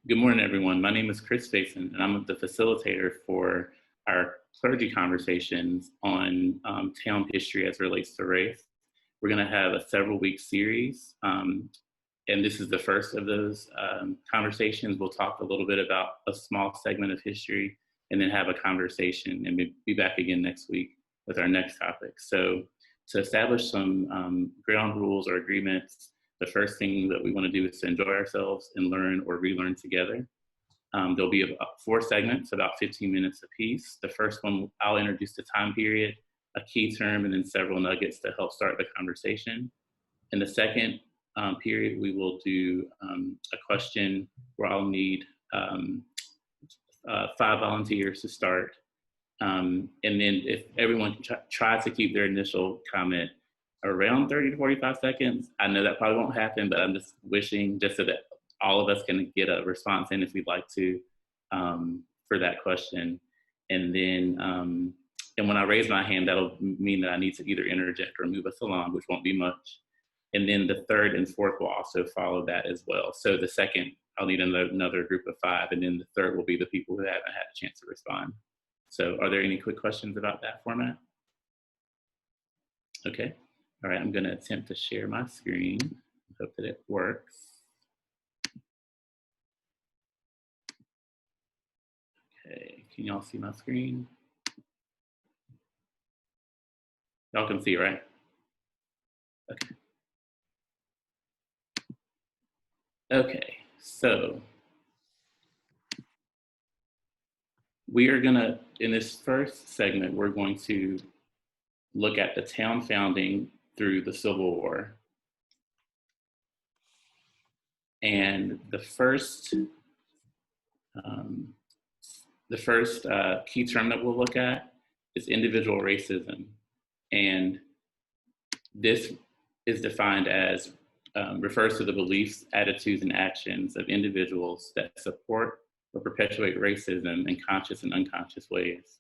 Good morning, everyone. My name is Chris Faison, and I'm the facilitator for our clergy conversations on town history as it relates to race. We're going to have a several-week series, and this is the first of those conversations. We'll talk a little bit about a small segment of history and then have a conversation and be back again next week with our next topic. So to establish some ground rules or agreements, the first thing that we want to do is to enjoy ourselves and learn or relearn together. There'll be about 4 segments, about 15 minutes apiece. The first one, I'll introduce the time period, a key term, and then several nuggets to help start the conversation. In the second period, we will do a question where I'll need 5 volunteers to start. And then if everyone tries to keep their initial comment around 30 to 45 seconds. I know that probably won't happen, but I'm just wishing just so that all of us can get a response in if we'd like to for that question. And then, and when I raise my hand, that'll mean that I need to either interject or move us along, which won't be much. And then the third and fourth will also follow that as well. So the second, I'll need another group of 5, and then the third will be the people who haven't had a chance to respond. So are there any quick questions about that format? Okay. All right, I'm going to attempt to share my screen. Hope that it works. Okay, can y'all see my screen? Y'all can see, right? Okay. Okay, so we are going to, in this first segment, we're going to look at the town founding through the Civil War. And the first key term that we'll look at is individual racism. And this is defined as, refers to the beliefs, attitudes, and actions of individuals that support or perpetuate racism in conscious and unconscious ways.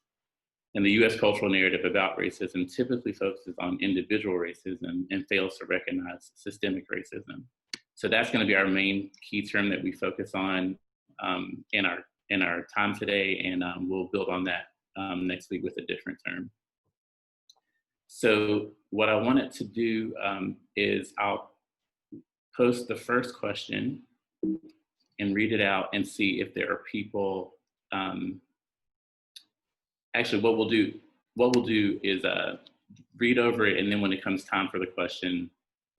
And the US cultural narrative about racism typically focuses on individual racism and fails to recognize systemic racism. So that's going to be our main key term that we focus on in our time today, and we'll build on that next week with a different term. So what I wanted to do is I'll post the first question and read it out and see if there are people. Actually, what we'll do is read over it, and then when it comes time for the question,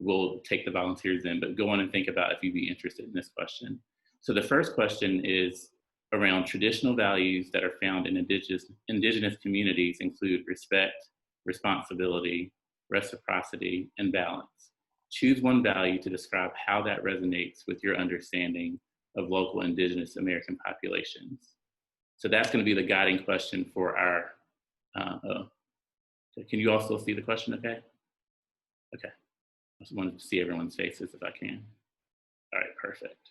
we'll take the volunteers in, but go on and think about if you'd be interested in this question. So the first question is around traditional values that are found in indigenous communities include respect, responsibility, reciprocity, and balance. Choose one value to describe how that resonates with your understanding of local Indigenous American populations. So that's going to be the guiding question for our, can you also see the question okay? Okay, I just wanted to see everyone's faces if I can. All right, perfect.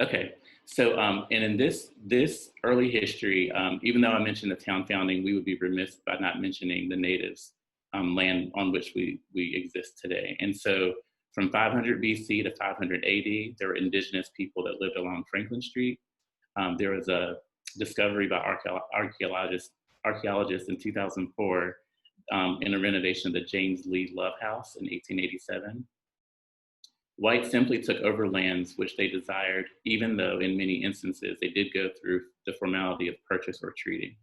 Okay, so and in this early history, even though I mentioned the town founding, we would be remiss by not mentioning the natives' land on which we exist today. And so from 500 BC to 500 AD, there were indigenous people that lived along Franklin Street. There was a discovery by archaeologists in 2004 in a renovation of the James Lee Love House in 1887. Whites simply took over lands which they desired, even though in many instances they did go through the formality of purchase or treaty.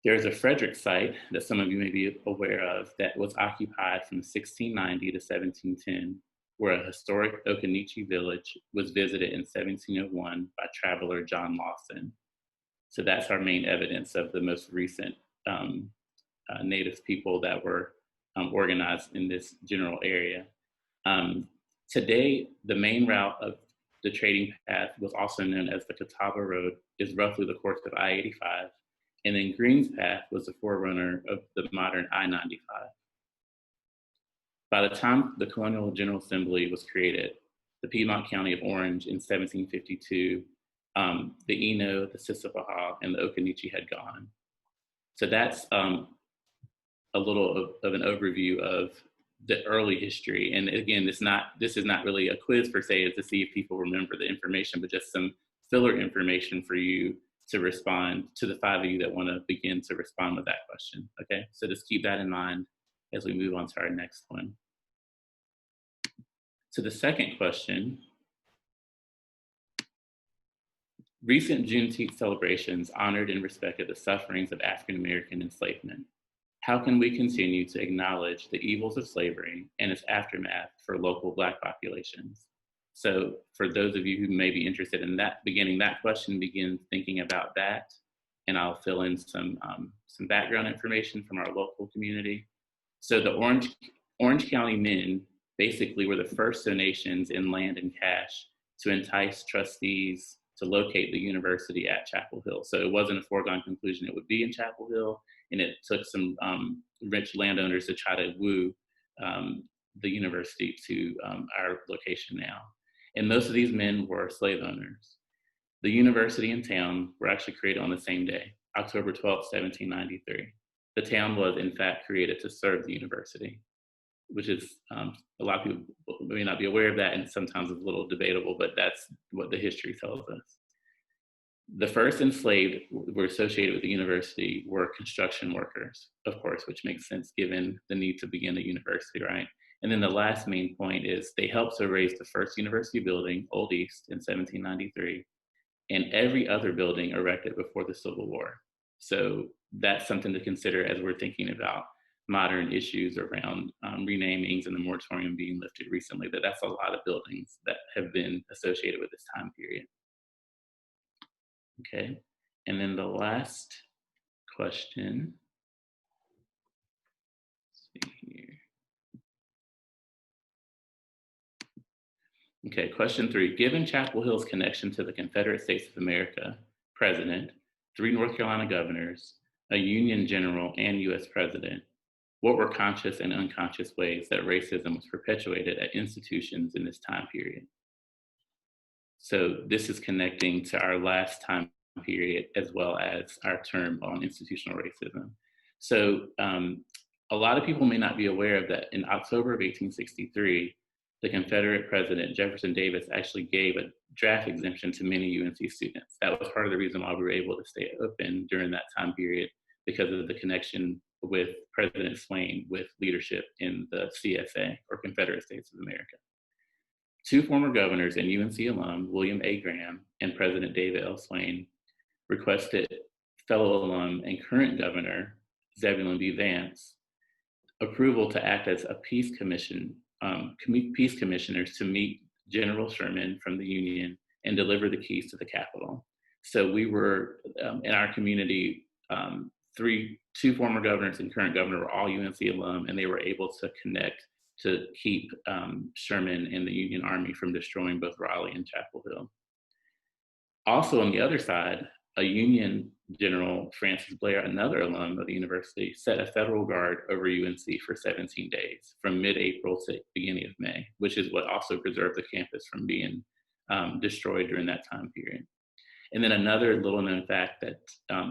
There's a Frederick site that some of you may be aware of that was occupied from 1690 to 1710, where a historic Occaneechi village was visited in 1701 by traveler John Lawson. So that's our main evidence of the most recent Native people that were organized in this general area. Today, the main route of the trading path, was also known as the Catawba Road, is roughly the course of I-85, and then Green's Path was the forerunner of the modern I-95. By the time the Colonial General Assembly was created, the Piedmont County of Orange in 1752, the Eno, the Sissipahaw, and the Occaneechi had gone. So that's a little of an overview of the early history. And again, this is not really a quiz per se, it's to see if people remember the information, but just some filler information for you to respond to the 5 of you that want to begin to respond with that question. Okay, so just keep that in mind as we move on to our next one. So the second question: recent Juneteenth celebrations honored and respected the sufferings of African American enslavement. How can we continue to acknowledge the evils of slavery and its aftermath for local Black populations? So for those of you who may be interested in that, beginning that question, begin thinking about that, and I'll fill in some background information from our local community. So the Orange County men basically were the first donations in land and cash to entice trustees to locate the university at Chapel Hill. So it wasn't a foregone conclusion it would be in Chapel Hill, and it took some rich landowners to try to woo the university to our location now. And most of these men were slave owners. The university and town were actually created on the same day, October 12th, 1793. The town was in fact created to serve the university, which is, a lot of people may not be aware of that, and sometimes it's a little debatable, but that's what the history tells us. The first enslaved were associated with the university were construction workers, of course, which makes sense given the need to begin a university, right? And then the last main point is they helped to raise the first university building, Old East, in 1793, and every other building erected before the Civil War. So that's something to consider as we're thinking about modern issues around renamings and the moratorium being lifted recently, that's a lot of buildings that have been associated with this time period. Okay, and then the last question, let's see here. Okay, question 3, given Chapel Hill's connection to the Confederate States of America, President, 3 North Carolina governors, a Union general, and US President, what were conscious and unconscious ways that racism was perpetuated at institutions in this time period? So this is connecting to our last time period as well as our term on institutional racism. So a lot of people may not be aware of that in October of 1863, the Confederate President Jefferson Davis actually gave a draft exemption to many UNC students. That was part of the reason why we were able to stay open during that time period, because of the connection with President Swain with leadership in the CSA, or Confederate States of America. 2 former governors and UNC alum, William A. Graham and President David L. Swain, requested fellow alum and current governor, Zebulon B. Vance, approval to act as a peace commissioners to meet General Sherman from the Union and deliver the keys to the Capitol. So we were, in our community, 2 former governors and current governor were all UNC alum, and they were able to connect to keep Sherman and the Union Army from destroying both Raleigh and Chapel Hill. Also on the other side, a Union General, Francis Blair, another alum of the university, set a federal guard over UNC for 17 days, from mid-April to beginning of May, which is what also preserved the campus from being destroyed during that time period. And then another little known fact that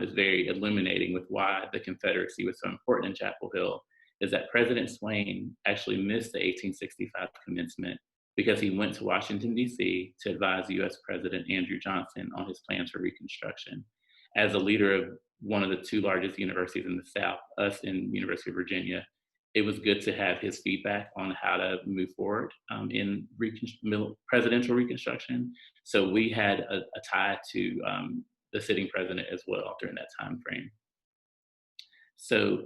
is very illuminating with why the Confederacy was so important in Chapel Hill is that President Swain actually missed the 1865 commencement because he went to Washington, D.C. to advise U.S. President Andrew Johnson on his plans for Reconstruction. As a leader of one of the 2 largest universities in the South, us and University of Virginia, it was good to have his feedback on how to move forward in presidential Reconstruction. So we had a tie to the sitting president as well during that time frame. So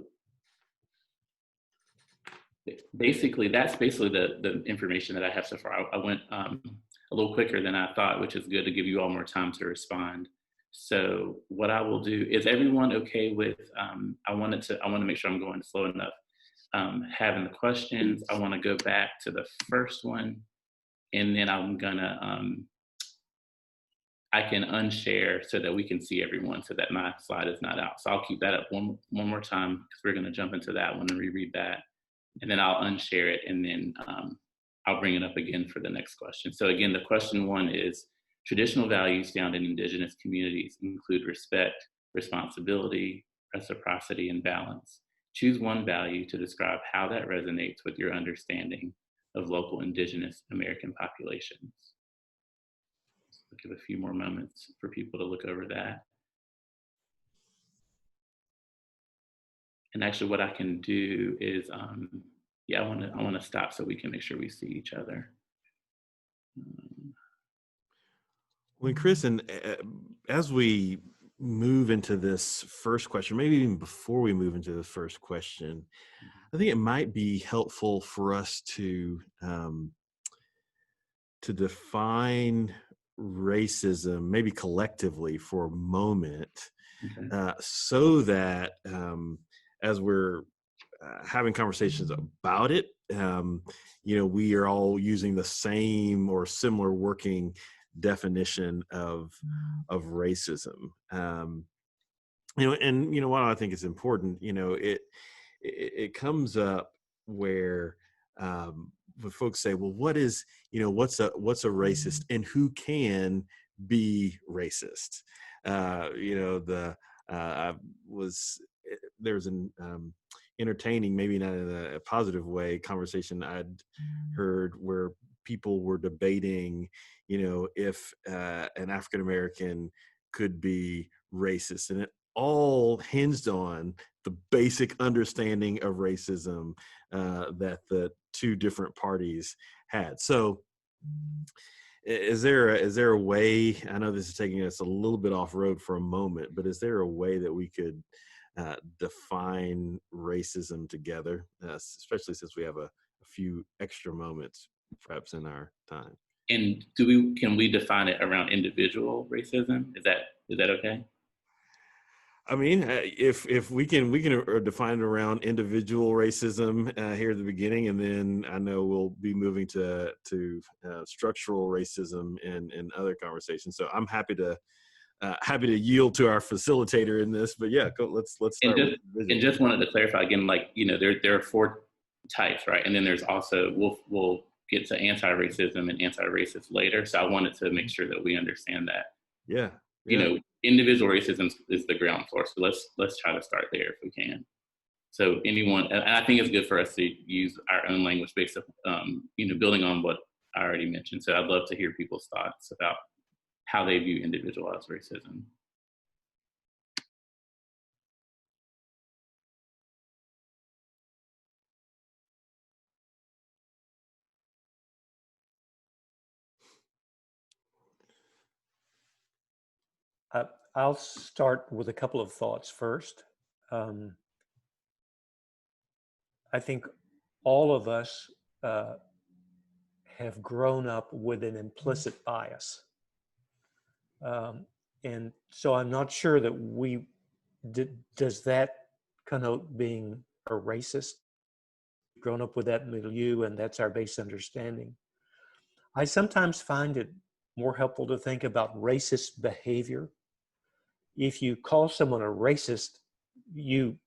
basically, that's basically the information that I have so far. I went a little quicker than I thought, which is good to give you all more time to respond. So what I will do, is everyone okay with, I want to make sure I'm going slow enough, having the questions. I want to go back to the first one, and then I'm gonna, I can unshare so that we can see everyone, so that my slide is not out. So I'll keep that up one more time, because we're gonna jump into that one and reread that. And then I'll unshare it, and then I'll bring it up again for the next question. So again, the question 1 is, traditional values found in Indigenous communities include respect, responsibility, reciprocity, and balance. Choose one value to describe how that resonates with your understanding of local Indigenous American populations. I'll give a few more moments for people to look over that. And actually what I can do is, yeah, I want to stop so we can make sure we see each other. When Chris, and as we move into this first question, maybe even before we move into the first question, I think it might be helpful for us to define racism, maybe collectively for a moment, Okay. so that as we're having conversations about it, we are all using the same or similar working definition of racism. And what I think is important, it comes up where when folks say, well, what's a racist, and who can be racist? I was There's an entertaining, maybe not in a positive way, conversation I'd heard where people were debating, if an African American could be racist, and it all hinged on the basic understanding of racism that the two different parties had. So is there a way, I know this is taking us a little bit off road for a moment, but is there a way that we could define racism together, especially since we have a few extra moments perhaps in our time? And can we define it around individual racism? Is that okay? I mean, if we can define it around individual racism here at the beginning, and then I know we'll be moving to structural racism in other conversations. So I'm happy to yield to our facilitator in this. But yeah, let's start and just wanted to clarify again, like, there are four types, right? And then there's also we'll get to anti-racism and anti-racist later. So I wanted to make sure that we understand that. Yeah. Individual racism is the ground floor. So let's try to start there if we can. So anyone, and I think it's good for us to use our own language based on, building on what I already mentioned. So I'd love to hear people's thoughts about how they view individualized racism. I'll start with a couple of thoughts first. I think all of us have grown up with an implicit bias. And so I'm not sure that does that connote being a racist? Grown up with that milieu, and that's our base understanding. I sometimes find it more helpful to think about racist behavior. If you call someone a racist, you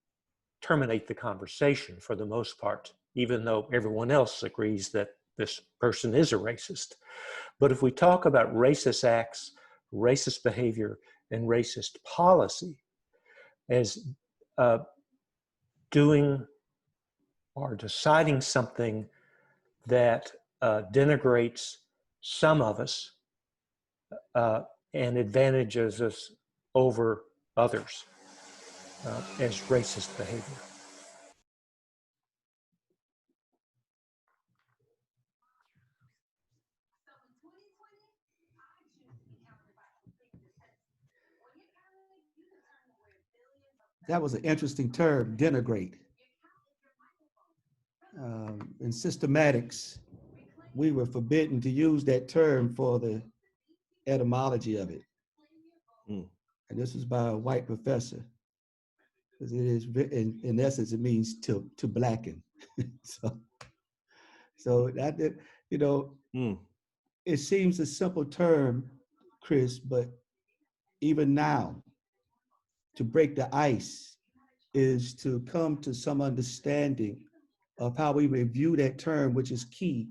terminate the conversation for the most part, even though everyone else agrees that this person is a racist. But if we talk about racist acts, racist behavior, and racist policy as doing or deciding something that denigrates some of us and advantages us over others as racist behavior. That was an interesting term, denigrate. In systematics, we were forbidden to use that term for the etymology of it. And this was by a white professor. Because it is, in essence, it means to blacken. so that, it seems a simple term, Chris, but even now, to break the ice is to come to some understanding of how we review that term, which is key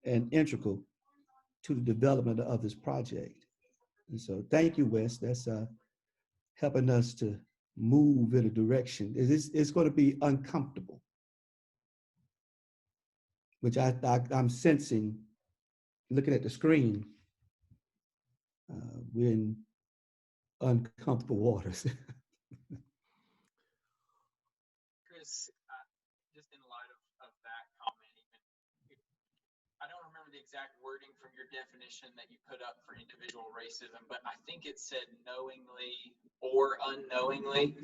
and integral to the development of this project. And so thank you, Wes. That's helping us to move in a direction. It's going to be uncomfortable, which I'm sensing, looking at the screen. We're in uncomfortable waters. Chris, just in light of that comment, even I don't remember the exact wording from your definition that you put up for individual racism, but I think it said knowingly or unknowingly.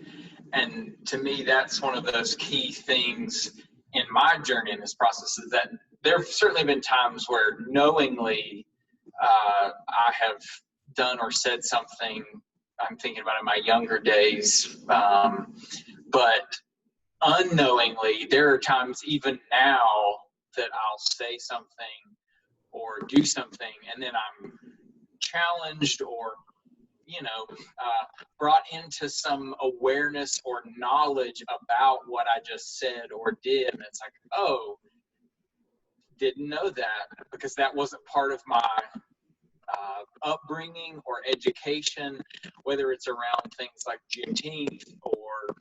And to me, that's one of those key things in my journey in this process, is that there have certainly been times where knowingly I have done or said something I'm thinking about in my younger days, but unknowingly, there are times even now that I'll say something or do something, and then I'm challenged or, brought into some awareness or knowledge about what I just said or did. And it's like, oh, didn't know that, because that wasn't part of my upbringing or education, whether it's around things like Juneteenth or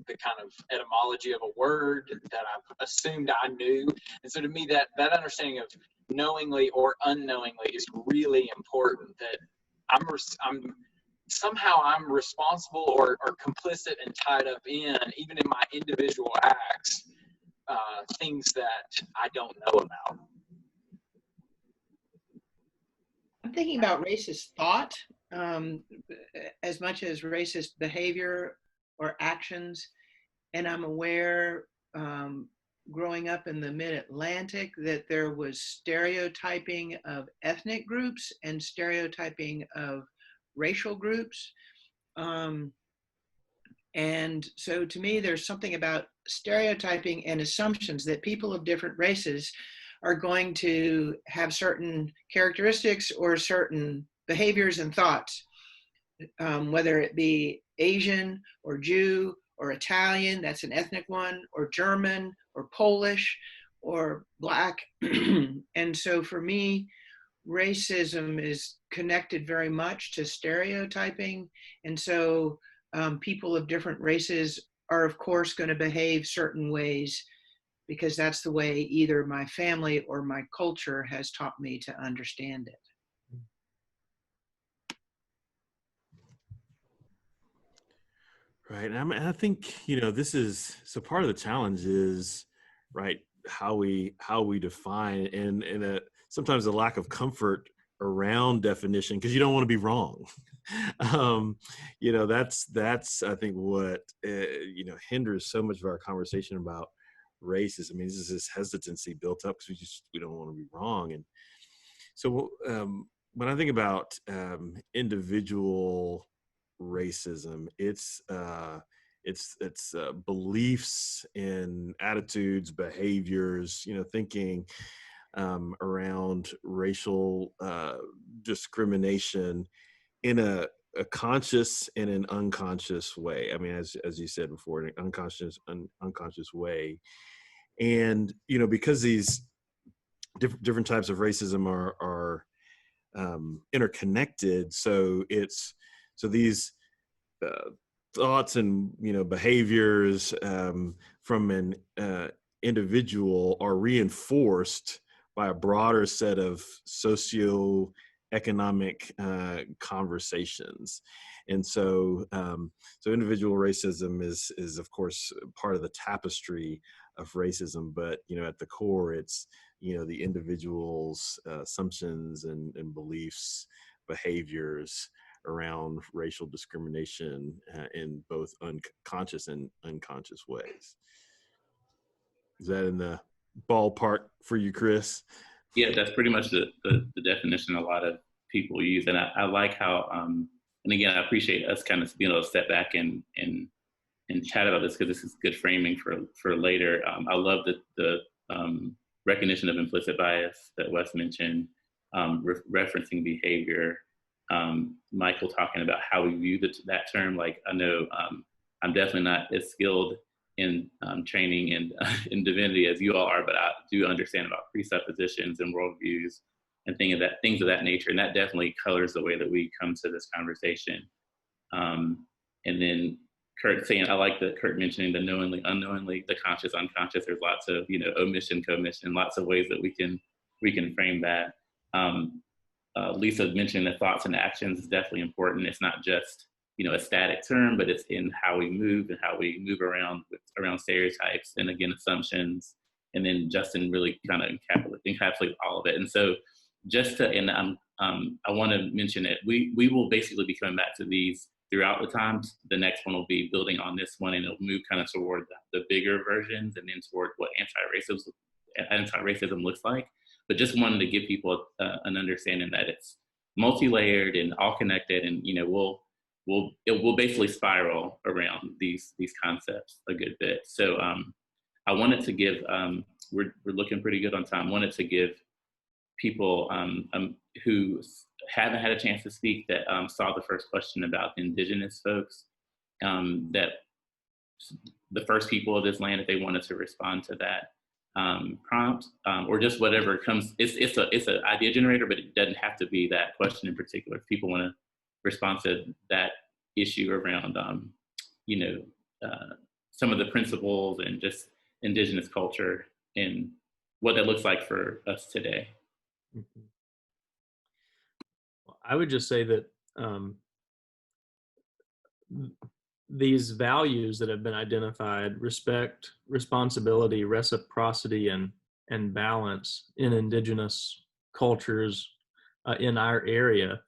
the kind of etymology of a word that I've assumed I knew. And so to me, that understanding of knowingly or unknowingly is really important, that I'm responsible or complicit and tied up in, even in my individual acts, things that I don't know about. I'm thinking about racist thought as much as racist behavior or actions. And I'm aware, growing up in the Mid-Atlantic, that there was stereotyping of ethnic groups and stereotyping of racial groups. And so to me, there's something about stereotyping and assumptions that people of different races are going to have certain characteristics or certain behaviors and thoughts, whether it be Asian or Jew or Italian, that's an ethnic one, or German or Polish or Black. And so for me, racism is connected very much to stereotyping. And so people of different races are, of course, going to behave certain ways, because that's the way either my family or my culture has taught me to understand it. Right. And I think, this is, so part of the challenge is, right, how we define, and sometimes a lack of comfort around definition, because you don't want to be wrong. That's I think what, hinders so much of our conversation about race. I mean, this is this hesitancy built up because we don't want to be wrong. And so when I think about individual racism, it's beliefs and attitudes, behaviors, thinking around racial discrimination in a conscious and an unconscious way. I mean, as you said before, an unconscious way. And because these different types of racism are interconnected, so these thoughts and behaviors from an individual are reinforced by a broader set of socio-economic conversations. And so individual racism is of course part of the tapestry of racism, but at the core it's the individual's assumptions and beliefs, behaviors around racial discrimination in both unconscious and unconscious ways. Is that in the ballpark for you, Chris? Yeah, that's pretty much the definition a lot of people use. And I like how, and again, I appreciate us kind of being able to step back and chat about this, because this is good framing for later. I love the recognition of implicit bias that Wes mentioned, referencing behavior. Michael talking about how we view that term. Like, I know I'm definitely not as skilled in training and in divinity as you all are, but I do understand about presuppositions and worldviews and things of that nature, and that definitely colors the way that we come to this conversation. And then Kurt saying, I like that Kurt mentioning the knowingly, unknowingly, the conscious, unconscious. There's lots of, omission, commission, lots of ways that we can frame that. Lisa mentioned that thoughts and actions is definitely important. It's not just, a static term, but it's in how we move and how we move around stereotypes and, again, assumptions. And then Justin really kind of encapsulate all of it. And so I want to mention it. We will basically be coming back to these throughout the times. The next one will be building on this one, and it'll move kind of toward the bigger versions and then toward what anti-racism looks like. But just wanted to give people an understanding that it's multi-layered and all connected, and it will basically spiral around these concepts a good bit. So I wanted to give we're looking pretty good on time. Wanted to give people who haven't had a chance to speak that saw the first question about Indigenous folks, that the first people of this land, if they wanted to respond to that prompt, or just whatever comes. It's an idea generator, but it doesn't have to be that question in particular. If people want to respond to that issue around, some of the principles and just Indigenous culture and what that looks like for us today. Mm-hmm. Well, I would just say that these values that have been identified, respect, responsibility, reciprocity, and balance in Indigenous cultures in our area,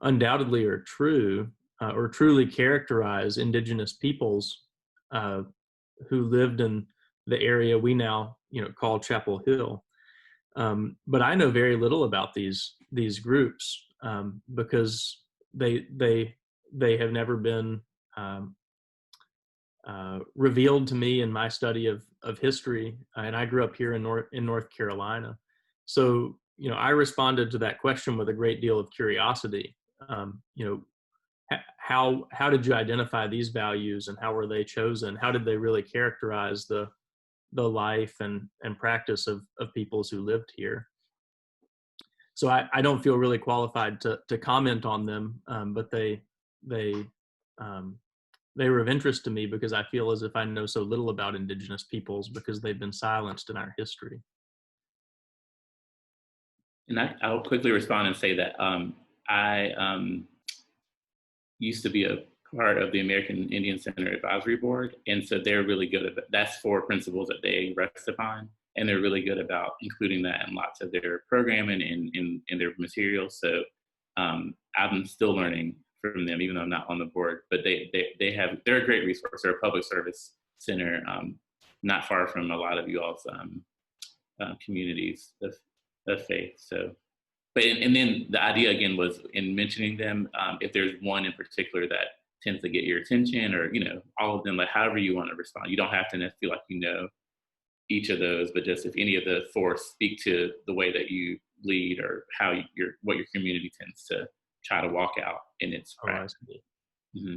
undoubtedly are true or truly characterize Indigenous peoples who lived in the area we now call Chapel Hill. But I know very little about these groups because they have never been revealed to me in my study of history, and I grew up here in North Carolina. So I responded to that question with a great deal of curiosity. How did you identify these values, and how were they chosen? How did they really characterize the life and practice of peoples who lived here? So I don't feel really qualified to comment on them, but they were of interest to me because I feel as if I know so little about Indigenous peoples because they've been silenced in our history. And I'll quickly respond and say that I used to be a part of the American Indian Center Advisory Board, and so they're really good at that's 4 principles that they rest upon, and they're really good about including that in lots of their programming and in their materials. So I'm still learning from them, even though I'm not on the board. But they're a great resource. They're a public service center, not far from a lot of you all's communities of faith. So, and then the idea again was in mentioning them. If there's one in particular that tends to get your attention, or all of them, like however you want to respond. You don't have to feel like each of those, but just if any of the 4 speak to the way that you lead or how what your community tends to try to walk out in its practice. Mm-hmm.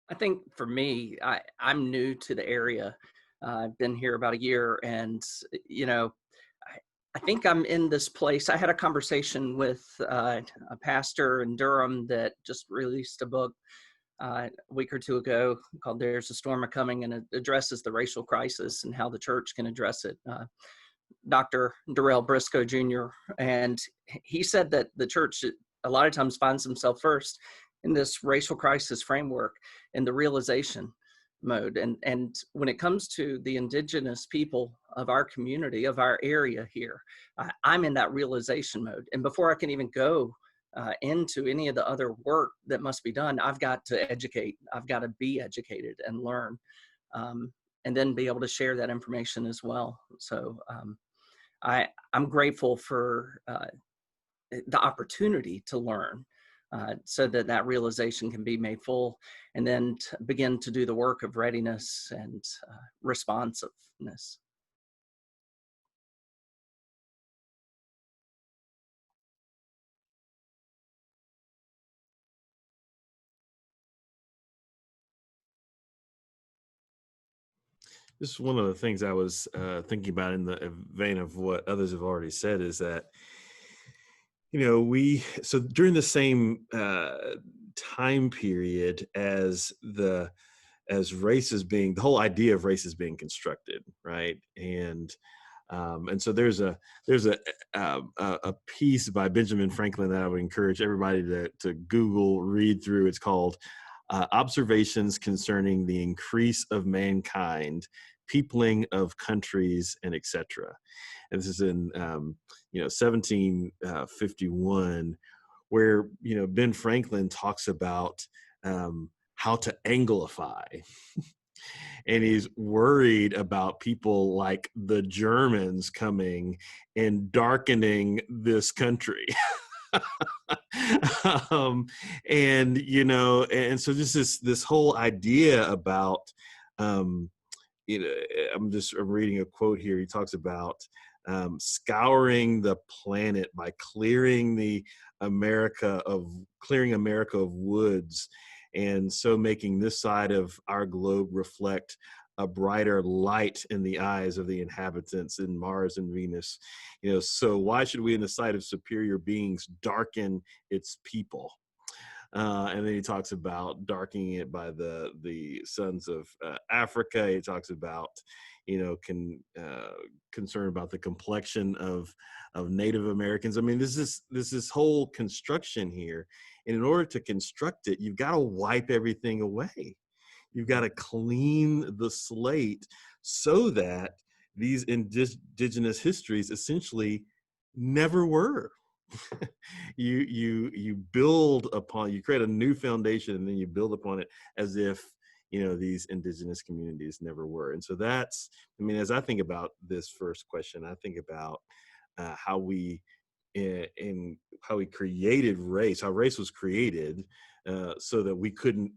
I think for me, I'm new to the area. I've been here about a year, and I think I'm in this place. I had a conversation with a pastor in Durham that just released a book a week or 2 ago called There's a Storm A-Coming, and it addresses the racial crisis and how the church can address it. Dr. Darrell Briscoe Jr. And he said that the church a lot of times finds himself first in this racial crisis framework in the realization mode. And when it comes to the Indigenous people of our community, of our area here, I'm in that realization mode. And before I can even go into any of the other work that must be done, I've got to educate. I've got to be educated and learn, and then be able to share that information as well. So I'm grateful for the opportunity to learn, so that realization can be made full, and then begin to do the work of readiness and responsiveness. This is one of the things I was thinking about in the vein of what others have already said is that, so during the same time period as race is being, the whole idea of race is being constructed, right? And so there's a piece by Benjamin Franklin that I would encourage everybody to Google, read through. It's called Observations Concerning the Increase of Mankind, Peopling of Countries, and etc. And this is in 1751, where Ben Franklin talks about how to Anglify. And he's worried about people like the Germans coming and darkening this country. And so this whole idea about, I'm reading a quote here. He talks about scouring the planet by clearing America of woods, and so making this side of our globe reflect a brighter light in the eyes of the inhabitants in Mars and Venus. So why should we, in the sight of superior beings, darken its people? And then he talks about darkening it by the sons of Africa. He talks about, concern about the complexion of Native Americans. I mean, this is whole construction here. And in order to construct it, you've got to wipe everything away. You've got to clean the slate so that these indigenous histories essentially never were. You build upon, you create a new foundation, and then you build upon it as if these indigenous communities never were. And so that's, as I think about this first question, I think about how we created race, how race was created, so that we couldn't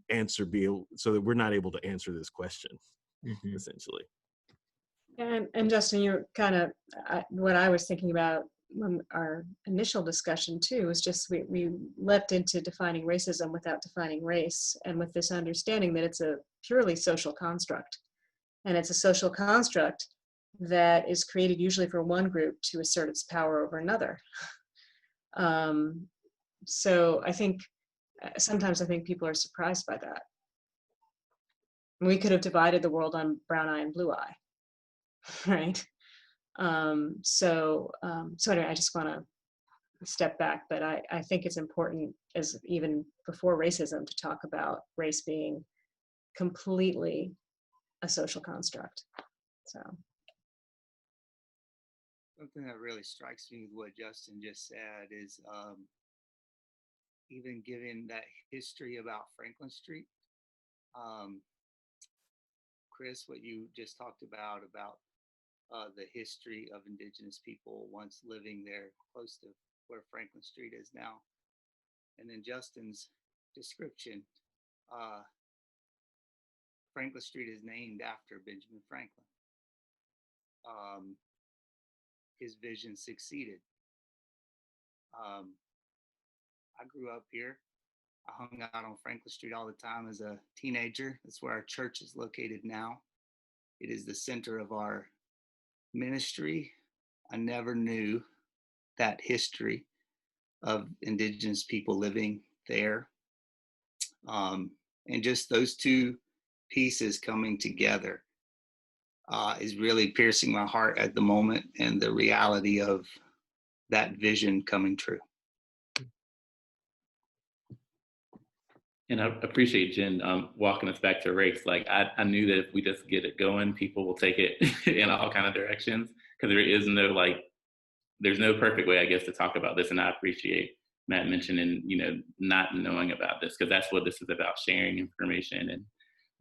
so that we're not able to answer this question, essentially. And Justin, you're kind of what I was thinking about when our initial discussion too was just we leapt into defining racism without defining race, and with this understanding that it's a purely social construct, and it's a social construct that is created usually for one group to assert its power over another. So I think sometimes people are surprised by that. We could have divided the world on brown eye and blue eye, right? So anyway, I just want to step back, but I think it's important, as even before racism, to talk about race being completely a social construct. So something that really strikes me with what Justin just said is even given that history about Franklin Street, Chris, what you just talked about the history of indigenous people once living there close to where Franklin Street is now. And then Justin's description, Franklin Street is named after Benjamin Franklin. His vision succeeded. I grew up here. I hung out on Franklin Street all the time as a teenager. That's where our church is located now. It is the center of our ministry. I never knew that history of indigenous people living there. And just those two pieces coming together is really piercing my heart at the moment, and the reality of that vision coming true. And I appreciate Jen walking us back to race. Like I knew that if we just get it going, people will take it in all kind of directions, because there is there's no perfect way, I guess, to talk about this. And I appreciate Matt mentioning, not knowing about this, because that's what this is about: sharing information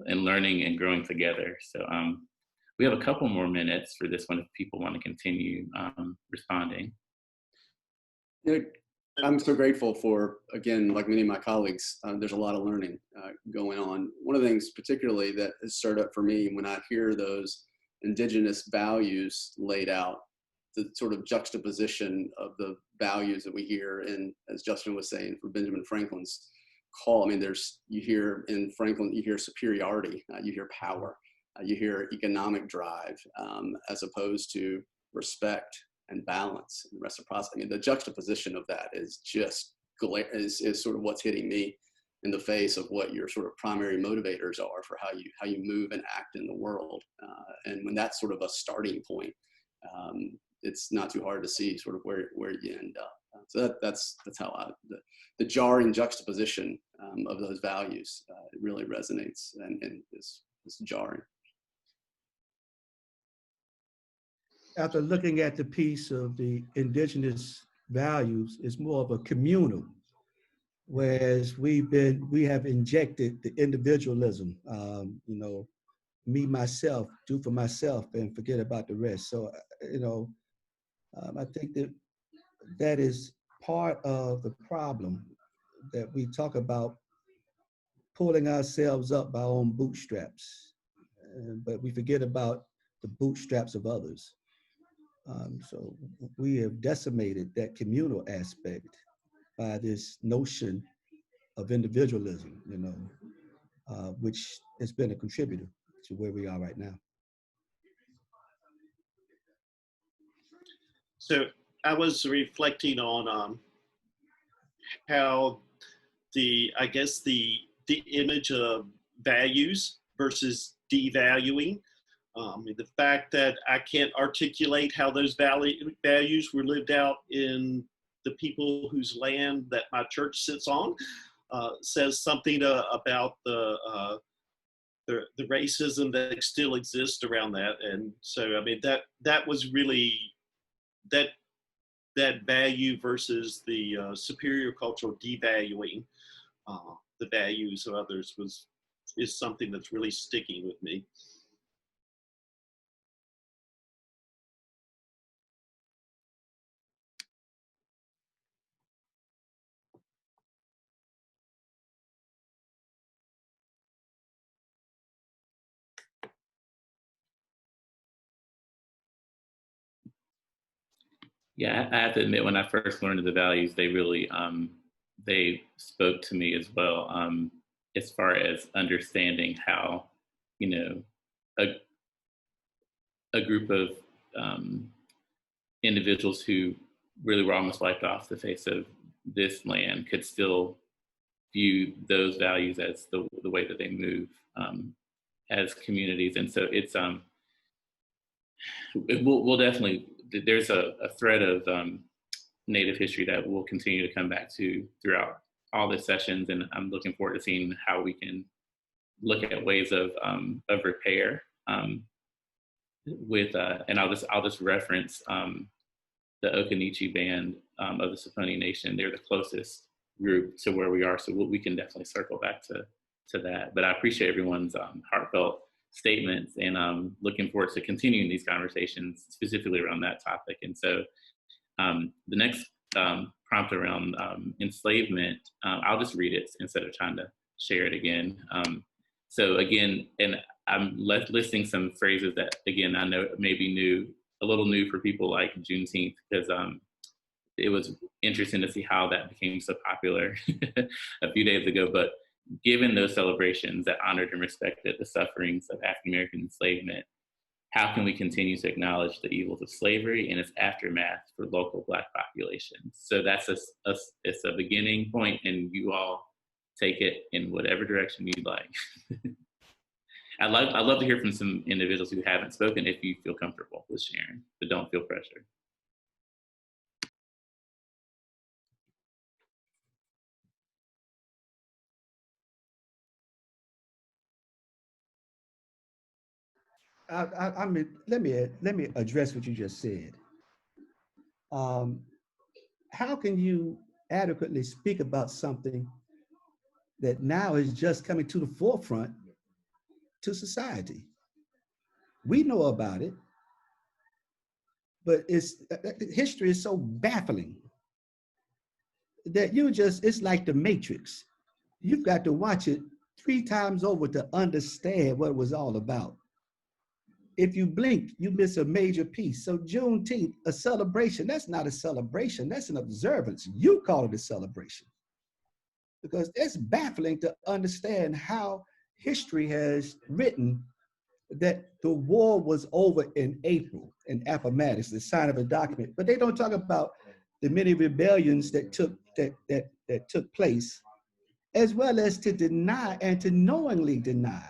and learning and growing together. So we have a couple more minutes for this one if people want to continue responding. I'm so grateful for, again, like many of my colleagues, there's a lot of learning going on. One of the things particularly that has stirred up for me when I hear those indigenous values laid out, the sort of juxtaposition of the values that we hear in, as Justin was saying, for Benjamin Franklin's call. I mean, you hear in Franklin, you hear superiority, you hear power, you hear economic drive, as opposed to respect and balance and reciprocity. I mean, the juxtaposition of that is just is sort of what's hitting me in the face of what your sort of primary motivators are for how you move and act in the world. And when that's sort of a starting point, it's not too hard to see sort of where you end up. So that's how the jarring juxtaposition of those values it really resonates and is jarring. After looking at the piece of the indigenous values, it's more of a communal, whereas we have injected the individualism, me, myself, do for myself and forget about the rest. So, I think that is part of the problem, that we talk about pulling ourselves up by our own bootstraps, but we forget about the bootstraps of others. So we have decimated that communal aspect by this notion of individualism, which has been a contributor to where we are right now. So I was reflecting on how the image of values versus devaluing. The fact that I can't articulate how those values were lived out in the people whose land that my church sits on says something about the racism that still exists around that. And so, I mean, that was really that value versus the superior cultural devaluing the values of others is something that's really sticking with me. Yeah, I have to admit, when I first learned of the values, they really they spoke to me as well, as far as understanding how, a group of individuals who really were almost wiped off the face of this land could still view those values as the way that they move as communities. And so it's we'll definitely, there's a thread of Native history that we'll continue to come back to throughout all the sessions, and I'm looking forward to seeing how we can look at ways of repair with and I'll just reference the Okanichi band of the Saponi Nation. They're the closest group to where we are, so we can definitely circle back to that. But I appreciate everyone's heartfelt statements, and looking forward to continuing these conversations specifically around that topic. And so the next prompt around enslavement, I'll just read it instead of trying to share it again. So again, and I'm listing some phrases that, again, I know may be a little new for people like Juneteenth, because it was interesting to see how that became so popular a few days ago. But given those celebrations that honored and respected the sufferings of African-American enslavement, how can we continue to acknowledge the evils of slavery and its aftermath for local Black populations? So that's it's a beginning point, and you all take it in whatever direction you'd like. I'd love to hear from some individuals who haven't spoken, if you feel comfortable with sharing, but don't feel pressured. I mean, let me address what you just said. How can you adequately speak about something that now is just coming to the forefront to society? We know about it, but history is so baffling that it's like the Matrix. You've got to watch it 3 times over to understand what it was all about. If you blink, you miss a major piece. So Juneteenth, a celebration, that's not a celebration, that's an observance. You call it a celebration. Because it's baffling to understand how history has written that the war was over in April in Appomattox, the sign of a document. But they don't talk about the many rebellions that took place as well as to deny and to knowingly deny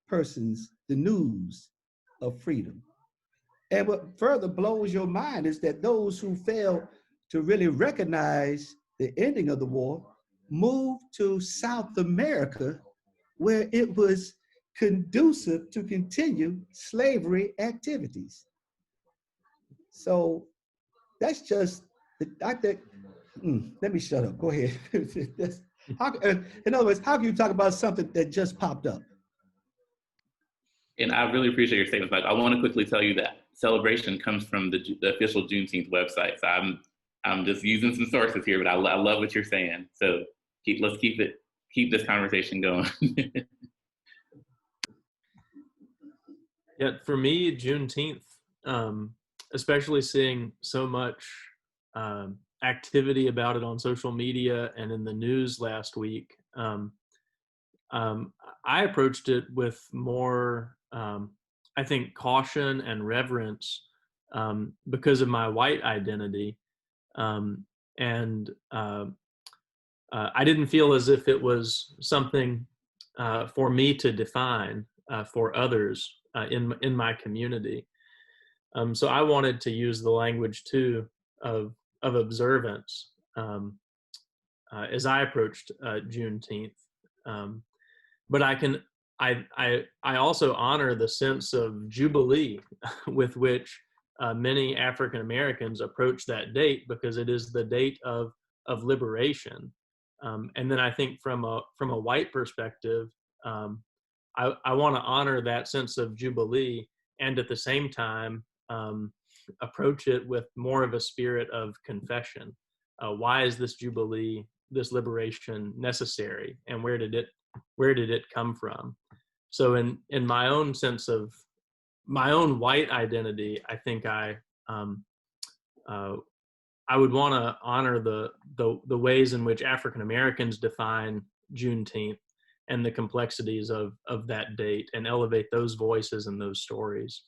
persons the news of freedom. And what further blows your mind is that those who fail to really recognize the ending of the war moved to South America, where it was conducive to continue slavery activities. So that's just, I think, let me shut up. Go ahead. In other words, how can you talk about something that just popped up? And I really appreciate your statements, Mike. I want to quickly tell you that celebration comes from the official Juneteenth website. So I'm just using some sources here, but I love what you're saying. So let's keep this conversation going. Yeah, for me, Juneteenth, especially seeing so much activity about it on social media and in the news last week, I approached it with more, I think, caution and reverence because of my white identity. And I didn't feel as if it was something for me to define for others in my community. So I wanted to use the language too of observance as I approached Juneteenth. But I also honor the sense of jubilee with which many African Americans approach that date, because it is the date of liberation. And then I think from a white perspective, I want to honor that sense of jubilee, and at the same time approach it with more of a spirit of confession. Why is this jubilee, this liberation necessary, and where did it come from? So in my own sense of my own white identity, I think I would want to honor the ways in which African Americans define Juneteenth and the complexities of that date, and elevate those voices and those stories.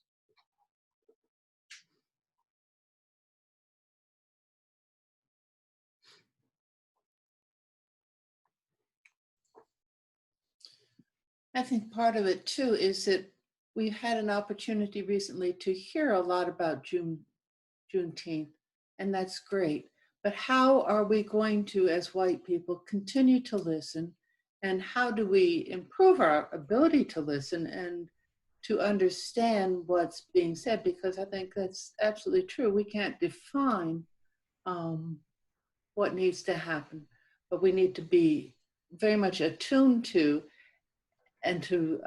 I think part of it too is that we've had an opportunity recently to hear a lot about Juneteenth, and that's great. But how are we going to, as white people, continue to listen? And how do we improve our ability to listen and to understand what's being said? Because I think that's absolutely true. We can't define what needs to happen, but we need to be very much attuned to and to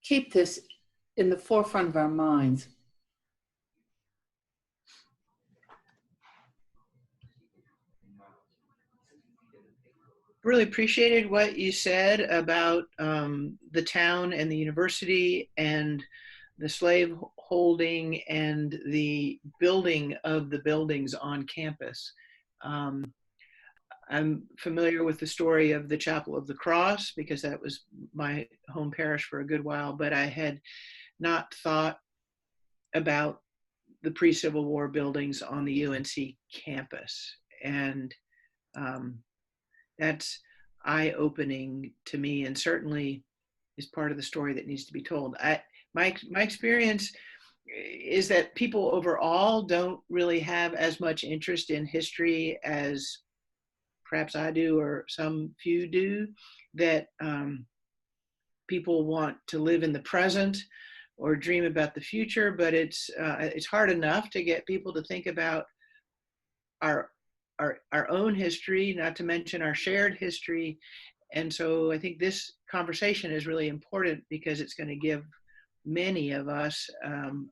keep this in the forefront of our minds. Really appreciated what you said about the town and the university and the slave holding and the building of the buildings on campus. I'm familiar with the story of the Chapel of the Cross because that was my home parish for a good while, but I had not thought about the pre-Civil War buildings on the UNC campus. And that's eye-opening to me, and certainly is part of the story that needs to be told. My experience is that people overall don't really have as much interest in history as perhaps I do, or some few do, that people want to live in the present or dream about the future, but it's hard enough to get people to think about our own history, not to mention our shared history. And so I think this conversation is really important because it's going to give many of us an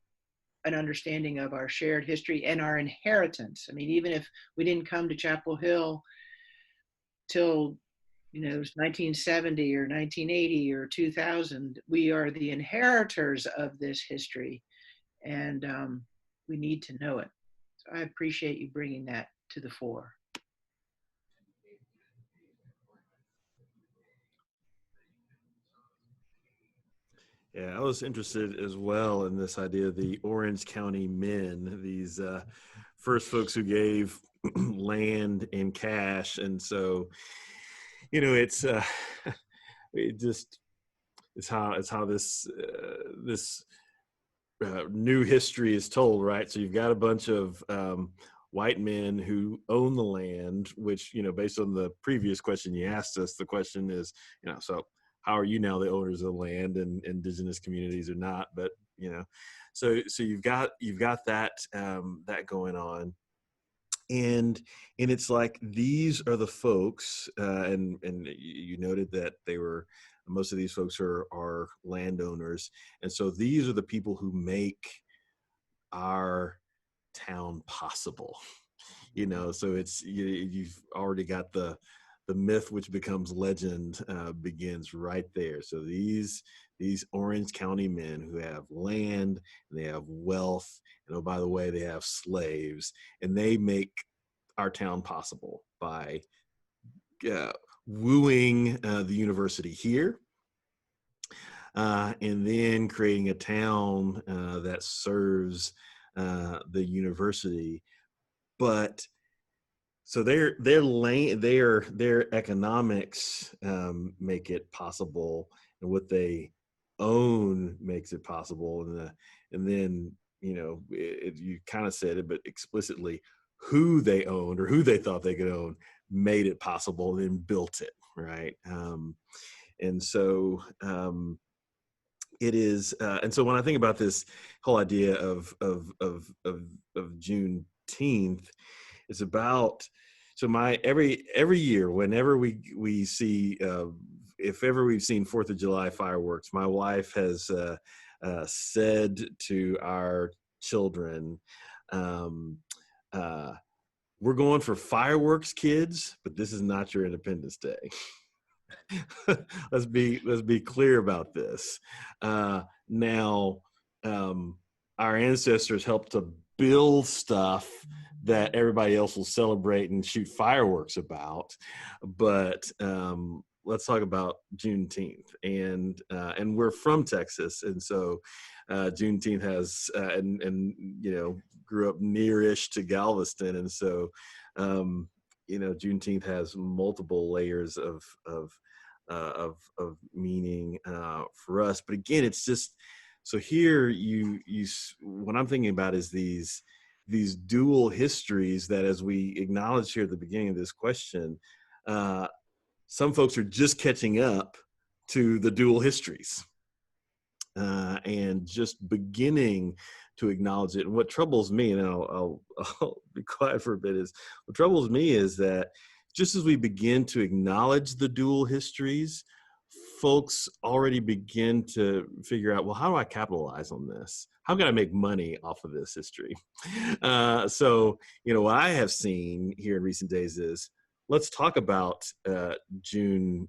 understanding of our shared history and our inheritance. I mean, even if we didn't come to Chapel Hill till it was 1970 or 1980 or 2000, we are the inheritors of this history, and we need to know it. So I appreciate you bringing that to the fore. Yeah, I was interested as well in this idea of the Orange County men, these first folks who gave land in cash. And so, you know, it's it just it's how this new history is told, right? So you've got a bunch of white men who own the land, which, you know, based on the previous question you asked us, the question is, you know, so how are you now the owners of the land, and indigenous communities are not? But, you know, so you've got that that going on. And it's like, these are the folks, and you noted that most of these folks are landowners, and so these are the people who make our town possible. You know, so you've already got the myth, which becomes legend, begins right there. So these Orange County men who have land, and they have wealth, and oh, by the way, they have slaves, and they make our town possible by wooing the university here, and then creating a town that serves the university. But so their economics make it possible, and what they own makes it possible, and then, you know, you kind of said it, but explicitly, who they owned or who they thought they could own made it possible, and then built it, right? And so it is, and so when I think about this whole idea of Juneteenth, it's about, so every year, whenever we see, if ever we've seen 4th of July fireworks, my wife has said to our children, we're going for fireworks, kids, but this is not your Independence Day. let's be clear about this. Now, our ancestors helped to build stuff that everybody else will celebrate and shoot fireworks about, but let's talk about Juneteenth. And we're from Texas, and so Juneteenth has and you know, grew up nearish to Galveston, and so you know, Juneteenth has multiple layers of meaning for us. But again, it's just, so here you what I'm thinking about is these dual histories that, as we acknowledged here at the beginning of this question, some folks are just catching up to the dual histories and just beginning to acknowledge it. And what troubles me, and I'll be quiet for a bit, is what troubles me is that just as we begin to acknowledge the dual histories, folks already begin to figure out, well, how do I capitalize on this? How can I make money off of this history? So, you know, what I have seen here in recent days is, let's talk about Juneteenth,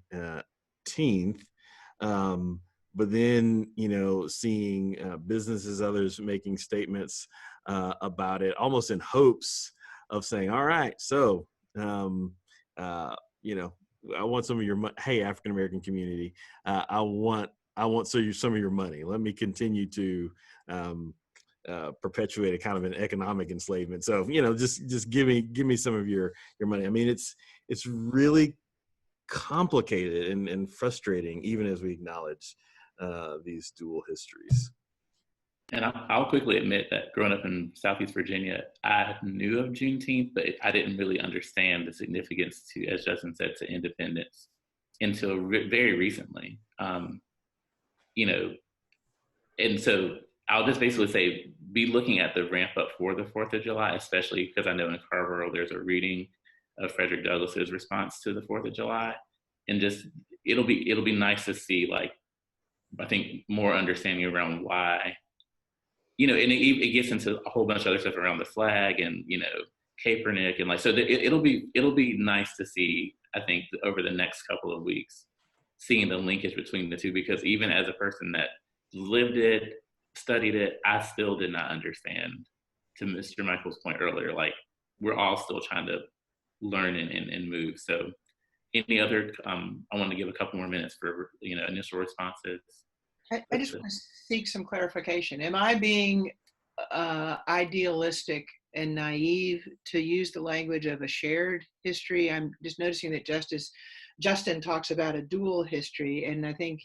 but then, you know, seeing businesses, others making statements about it, almost in hopes of saying, all right, so, you know, I want some of your money. Hey, African American community, I want some of your money. Let me continue to perpetuate a kind of an economic enslavement. So, you know, just give me some of your money. I mean, it's really complicated and frustrating, even as we acknowledge these dual histories. And I'll quickly admit that growing up in Southeast Virginia, I knew of Juneteenth, but I didn't really understand the significance to, as Justin said, to independence until very recently. You know, and so I'll just basically say, be looking at the ramp up for the 4th of July, especially because I know in Carver there's a reading of Frederick Douglass's response to the 4th of July, and just it'll be nice to see, like, I think, more understanding around why. You know, and it gets into a whole bunch of other stuff around the flag and, you know, Kaepernick, and like, so it'll be nice to see, I think, over the next couple of weeks, seeing the linkage between the two, because even as a person that lived it, studied it, I still did not understand, to Mr. Michael's point earlier, like, we're all still trying to learn and move. So any other, I want to give a couple more minutes for, you know, initial responses. I just want to seek some clarification. Am I being idealistic and naive to use the language of a shared history? I'm just noticing that Justice Justin talks about a dual history, and I think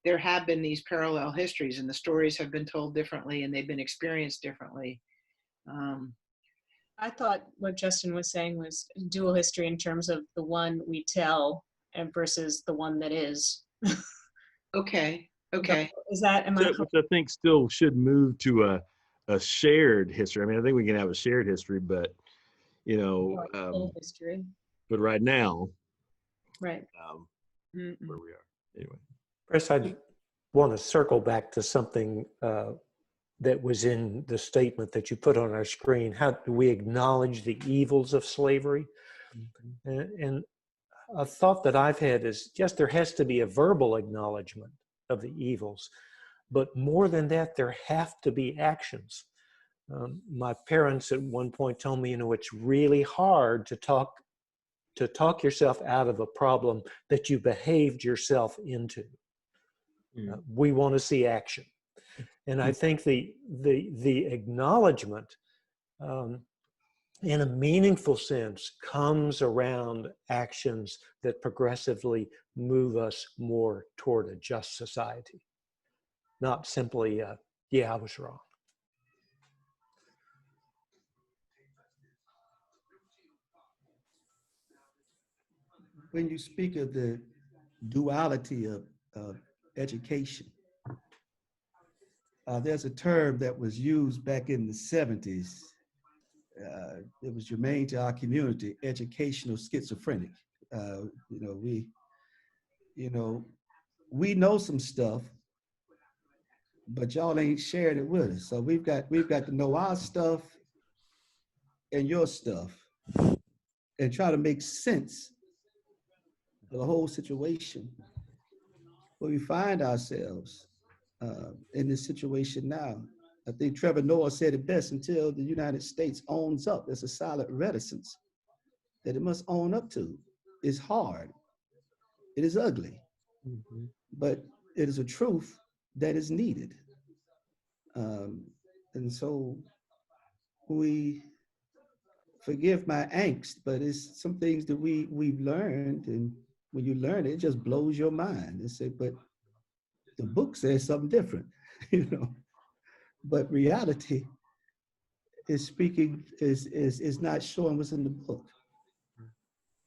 there have been these parallel histories, and the stories have been told differently, and they've been experienced differently. I thought what Justin was saying was dual history in terms of the one we tell and versus the one that is. Okay. Is that, am I correct? Which I think still should move to a shared history. I mean, I think we can have a shared history, but Full history. but right now, Right. where we are. Anyway. Chris, I want to circle back to something that was in the statement that you put on our screen. How do we acknowledge the evils of slavery? And a thought that I've had is just there has to be a verbal acknowledgement of the evils, but more than that, there have to be actions. My parents at one point told me, it's really hard to talk yourself out of a problem that you behaved yourself into. We want to see action. And I think the acknowledgement in a meaningful sense comes around actions that progressively move us more toward a just society, not simply, yeah, I was wrong. When you speak of the duality of education, there's a term that was used back in the 70s. It was germane to our community, educational schizophrenic. We know some stuff, but y'all ain't shared it with us. So we've got to know our stuff and your stuff and try to make sense of the whole situation where we find ourselves in this situation now. I think Trevor Noah said it best: until the United States owns up, there's a silent reticence that it must own up to. It's hard. It is ugly. Mm-hmm. But it is a truth that is needed. And so we, forgive my angst, but it's some things that we've learned, and when you learn it, it just blows your mind. And say, but the book says something different, But reality is speaking, is not showing what's in the book.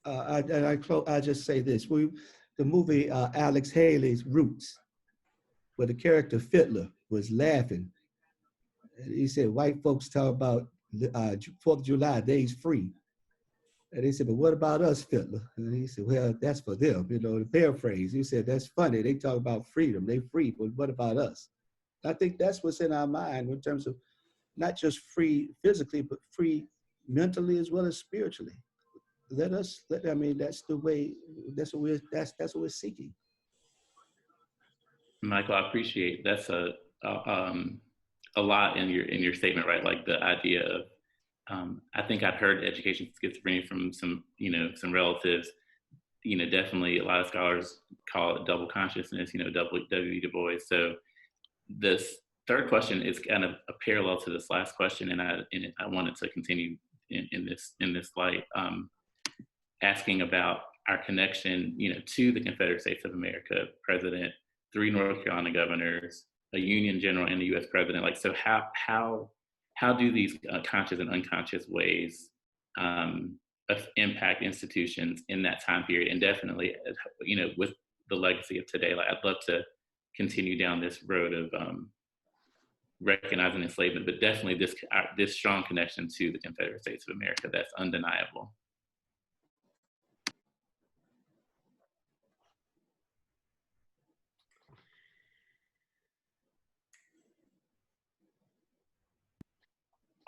I just say this: the movie Alex Haley's Roots, where the character Fiddler was laughing. He said, white folks talk about 4th of July, days free. And they said, but what about us, Fiddler? And he said, well, that's for them, the paraphrase. He said, that's funny. They talk about freedom. They free, but what about us? I think that's what's in our mind in terms of not just free physically, but free mentally as well as spiritually. That's the way, that's what we're seeking. Michael, I appreciate that's a lot in your statement, right? Like the idea of, I think I've heard education schizophrenia from some relatives. Definitely a lot of scholars call it double consciousness. W. Du Bois. So this third question is kind of a parallel to this last question, and I wanted to continue in this light, asking about our connection, to the Confederate States of America, President, 3 North Carolina governors, a Union General, and the U.S. President. Like, so how do these conscious and unconscious ways impact institutions in that time period? And definitely, with the legacy of today, like I'd love to continue down this road of recognizing enslavement, but definitely this strong connection to the Confederate States of America that's undeniable.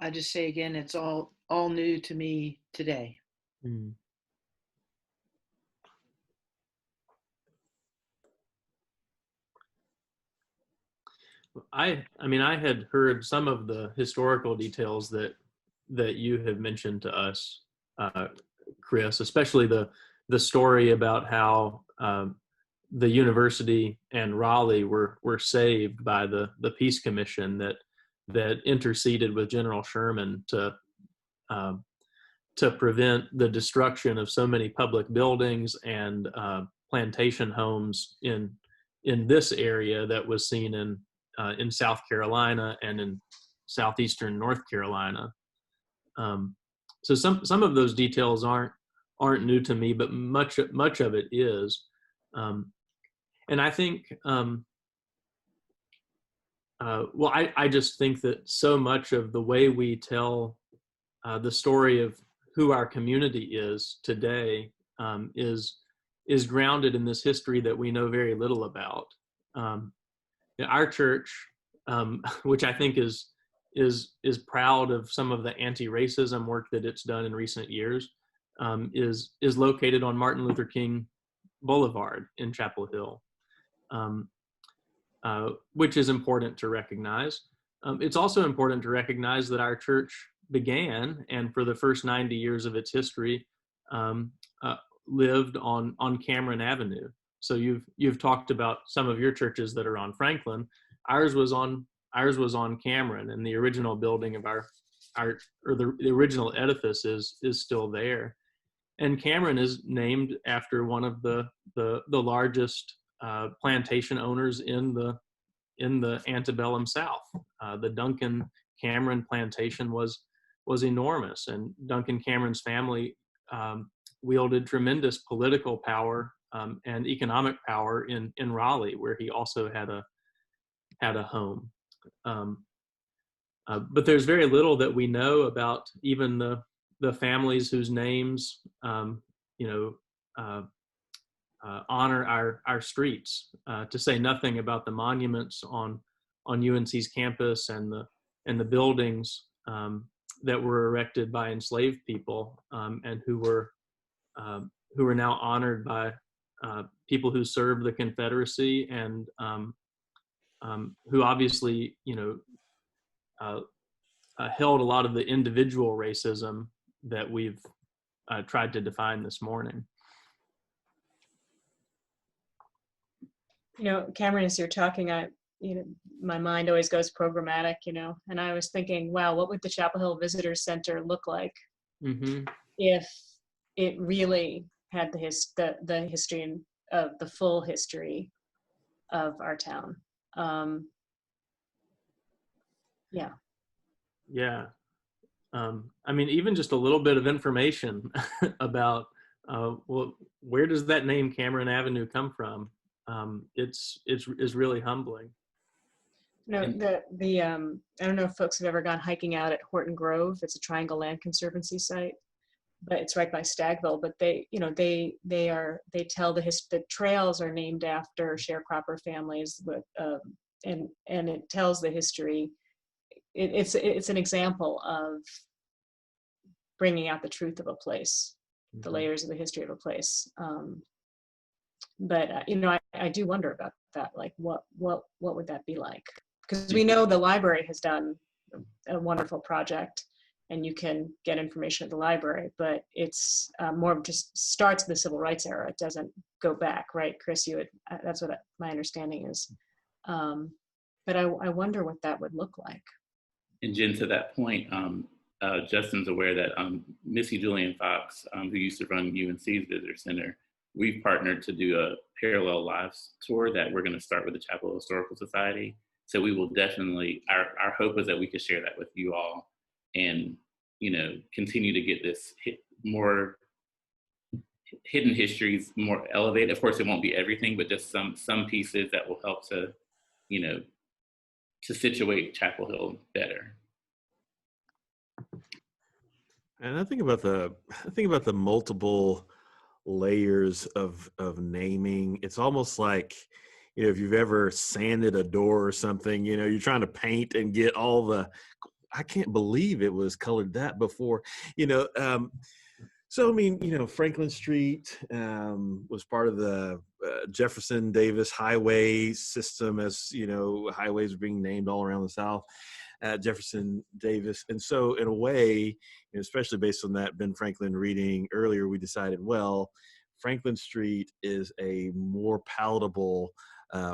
I just say again, it's all new to me today. Mm. I had heard some of the historical details that you have mentioned to us, Chris, especially the story about how the university and Raleigh were saved by the Peace Commission that interceded with General Sherman to to prevent the destruction of so many public buildings and plantation homes in this area that was seen in South Carolina and in southeastern North Carolina. So some of those details aren't new to me, but much of it is. And I think, well, I just think that so much of the way we tell the story of who our community is today is grounded in this history that we know very little about. Our church, which I think is proud of some of the anti-racism work that it's done in recent years, is located on Martin Luther King Boulevard in Chapel Hill, which is important to recognize. It's also important to recognize that our church began, and for the first 90 years of its history, lived on Cameron Avenue. So you've talked about some of your churches that are on Franklin. Ours was on Cameron, and the original building of the original edifice is still there. And Cameron is named after one of the largest plantation owners in the antebellum South. The Duncan Cameron plantation was enormous, and Duncan Cameron's family wielded tremendous political power and economic power in Raleigh, where he also had a home. But there's very little that we know about even the families whose names honor our streets, to say nothing about the monuments on UNC's campus and the buildings that were erected by enslaved people, and who were now honored by people who served the Confederacy, and who obviously held a lot of the individual racism that we've tried to define this morning. Cameron, as you're talking, my mind always goes programmatic, and I was thinking, wow, what would the Chapel Hill Visitor Center look like if it really had the history of the full history of our town? Yeah. I mean, even just a little bit of information about where does that name Cameron Avenue come from? It's really humbling. I don't know if folks have ever gone hiking out at Horton Grove. It's a Triangle Land Conservancy site, but it's right by Stagville. But they tell the trails are named after sharecropper families and it tells the history. It's an example of bringing out the truth of a place, the layers of the history of a place. But I do wonder about that. Like, what would that be like? Because we know the library has done a wonderful project, and you can get information at the library. But it's more of just starts the civil rights era. It doesn't go back, right, Chris? That's what my understanding is. But I wonder what that would look like. And Jen, to that point, Justin's aware that Missy Julian Fox, who used to run UNC's Visitor Center, we've partnered to do a parallel lives tour that we're going to start with the Chapel Hill Historical Society. So we will definitely, our hope is that we could share that with you all and, continue to get this more hidden histories more elevated. Of course, it won't be everything, but just some pieces that will help to, to situate Chapel Hill better. And I think about the multiple layers of naming. It's almost like, if you've ever sanded a door or something, you're trying to paint and get all I can't believe it was colored that before, So, I mean, Franklin Street was part of the Jefferson Davis highway system, as, highways are being named all around the South. Jefferson Davis. And so in a way, especially based on that Ben Franklin reading earlier, we decided, well, Franklin Street is a more palatable,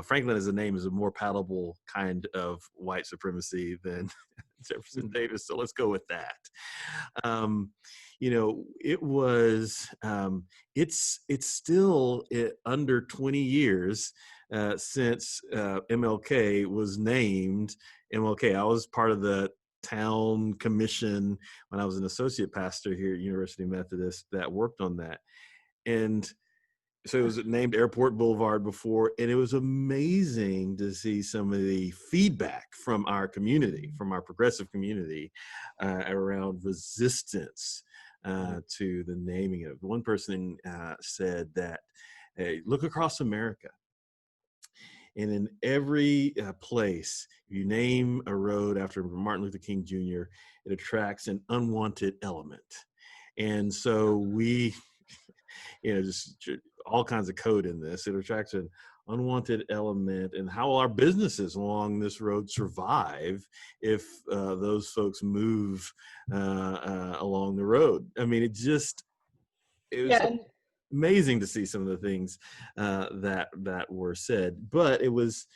Franklin as a name is a more palatable kind of white supremacy than Jefferson Davis, so let's go with that. You know, it was, it's still under 20 years since MLK was named MLK. I was part of the town commission when I was an associate pastor here at University Methodist that worked on that. And so it was named Airport Boulevard before, and it was amazing to see some of the feedback from our community, from our progressive community, around resistance to the naming of it. One person said that, hey, look across America, and in every place, if you name a road after Martin Luther King Jr., it attracts an unwanted element. And so we, you know, just all kinds of code in this. It attracts an unwanted element. And how will our businesses along this road survive if those folks move along the road? I mean, it was amazing to see some of the things that were said. But it was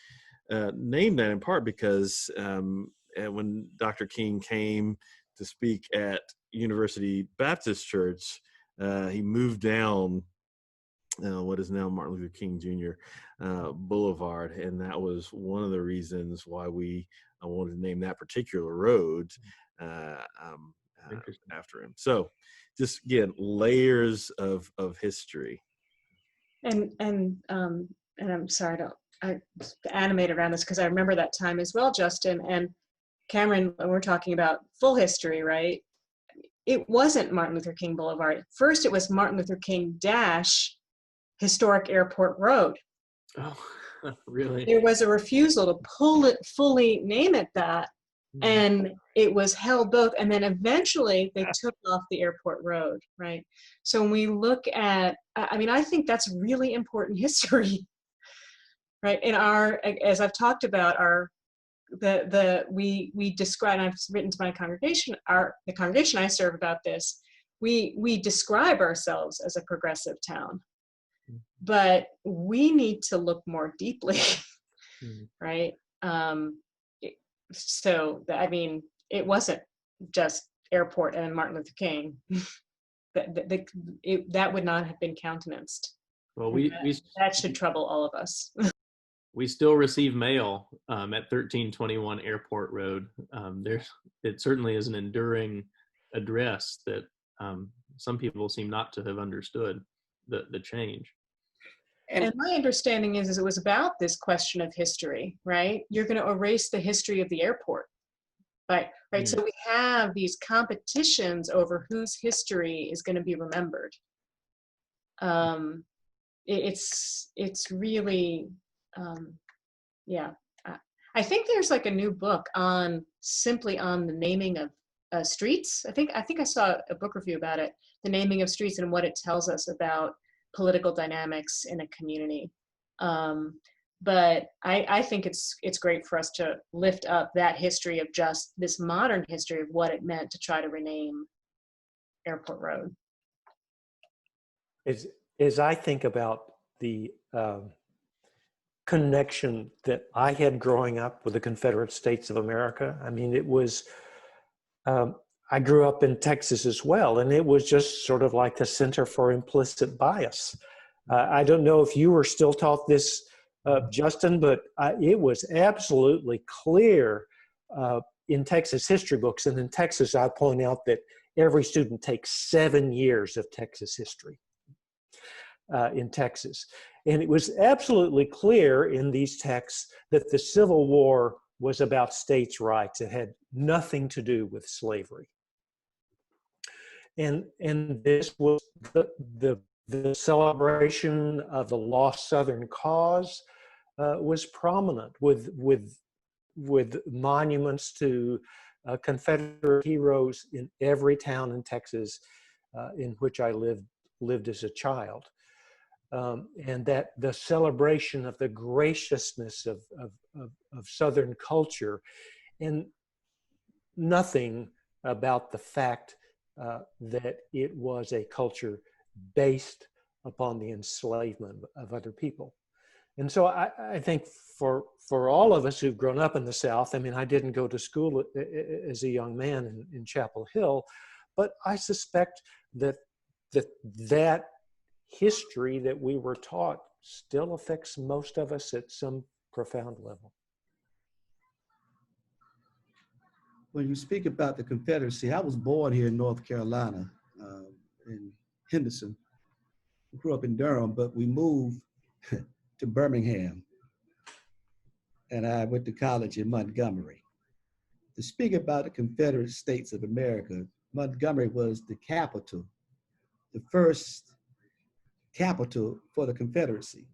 named that in part because when Dr. King came to speak at University Baptist Church, he moved down what is now Martin Luther King Jr. Boulevard, and that was one of the reasons why I wanted to name that particular road after him. So, just again, layers of history. And I'm sorry I animate around this because I remember that time as well, Justin and Cameron. When we're talking about full history, right? It wasn't Martin Luther King Boulevard. First, it was Martin Luther King Historic Airport Road. Oh, really? There was a refusal to fully name it that, and it was held both, and then eventually they took off the airport road, right? So when we look at, I mean, I think that's really important history, right? In our, as I've talked about, we describe, and I've written to my congregation, the congregation I serve about this, we describe ourselves as a progressive town, but we need to look more deeply, right? I mean, it wasn't just airport and Martin Luther King. That would not have been countenanced. Well, that should trouble all of us. We still receive mail at 1321 Airport Road. It certainly is an enduring address that some people seem not to have understood the change. And my understanding is it was about this question of history, right? You're going to erase the history of the airport, right? So we have these competitions over whose history is going to be remembered. It's really, I think there's like a new book simply on the naming of streets. I think I saw a book review about it, the naming of streets and what it tells us about political dynamics in a community. But I think it's great for us to lift up that history of just this modern history of what it meant to try to rename Airport Road. As I think about the connection that I had growing up with the Confederate States of America, I mean, it was, I grew up in Texas as well, and it was just sort of like the Center for Implicit Bias. I don't know if you were still taught this, Justin, but it was absolutely clear in Texas history books. And in Texas, I point out that every student takes 7 years of Texas history in Texas. And it was absolutely clear in these texts that the Civil War was about states' rights. It had nothing to do with slavery. And this was the celebration of the lost Southern cause was prominent with monuments to Confederate heroes in every town in Texas in which I lived as a child. And that the celebration of the graciousness of Southern culture, and nothing about the fact that it was a culture based upon the enslavement of other people. And so I think for all of us who've grown up in the South, I mean, I didn't go to school as a young man in Chapel Hill, but I suspect that that history that we were taught still affects most of us at some profound level. When you speak about the Confederacy, I was born here in North Carolina, in Henderson. I grew up in Durham, but we moved to Birmingham, and I went to college in Montgomery. To speak about the Confederate States of America, Montgomery was the capital, the first capital for the Confederacy.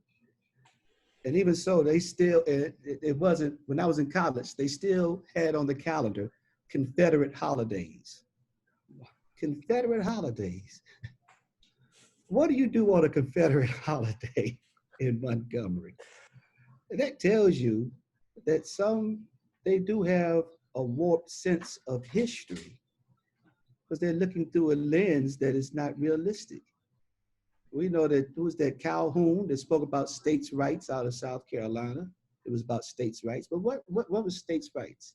And even so, they still, it wasn't, when I was in college, they still had on the calendar Confederate holidays. Confederate holidays. What do you do on a Confederate holiday in Montgomery? And that tells you that they do have a warped sense of history because they're looking through a lens that is not realistic. We know that it was that Calhoun that spoke about states' rights out of South Carolina. It was about states' rights. But what was states' rights?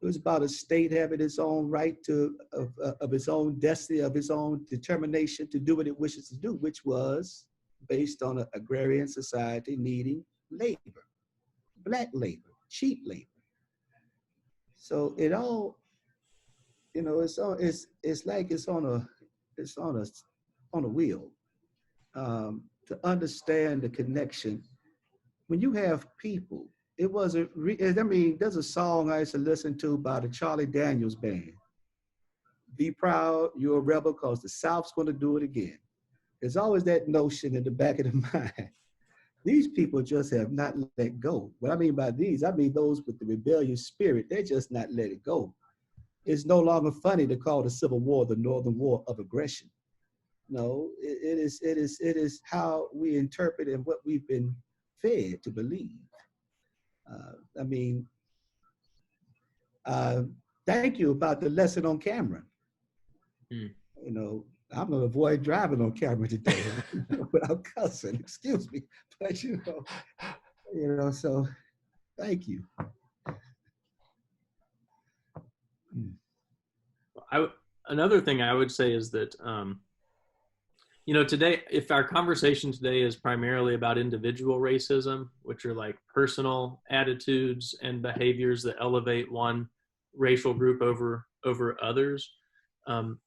It was about a state having its own right of its own destiny, of its own determination to do what it wishes to do, which was based on an agrarian society needing labor, black labor, cheap labor. So it all, you know, it's like it's on a wheel. To understand the connection, when you have people, it wasn't, I mean, there's a song I used to listen to by the Charlie Daniels Band. Be proud, you're a rebel, because the South's going to do it again. There's always that notion in the back of the mind. These people just have not let go. What I mean by these, I mean those with the rebellious spirit, they're just not let it go. It's no longer funny to call the Civil War the Northern War of Aggression. No, it is how we interpret and what we've been fed to believe. I mean, thank you about the lesson on Cameron. You know, I'm gonna avoid driving on camera today without cussing. Excuse me, but you know. So thank you. Another thing I would say is that, you know, today, if our conversation today is primarily about individual racism, which are like personal attitudes and behaviors that elevate one racial group over others, you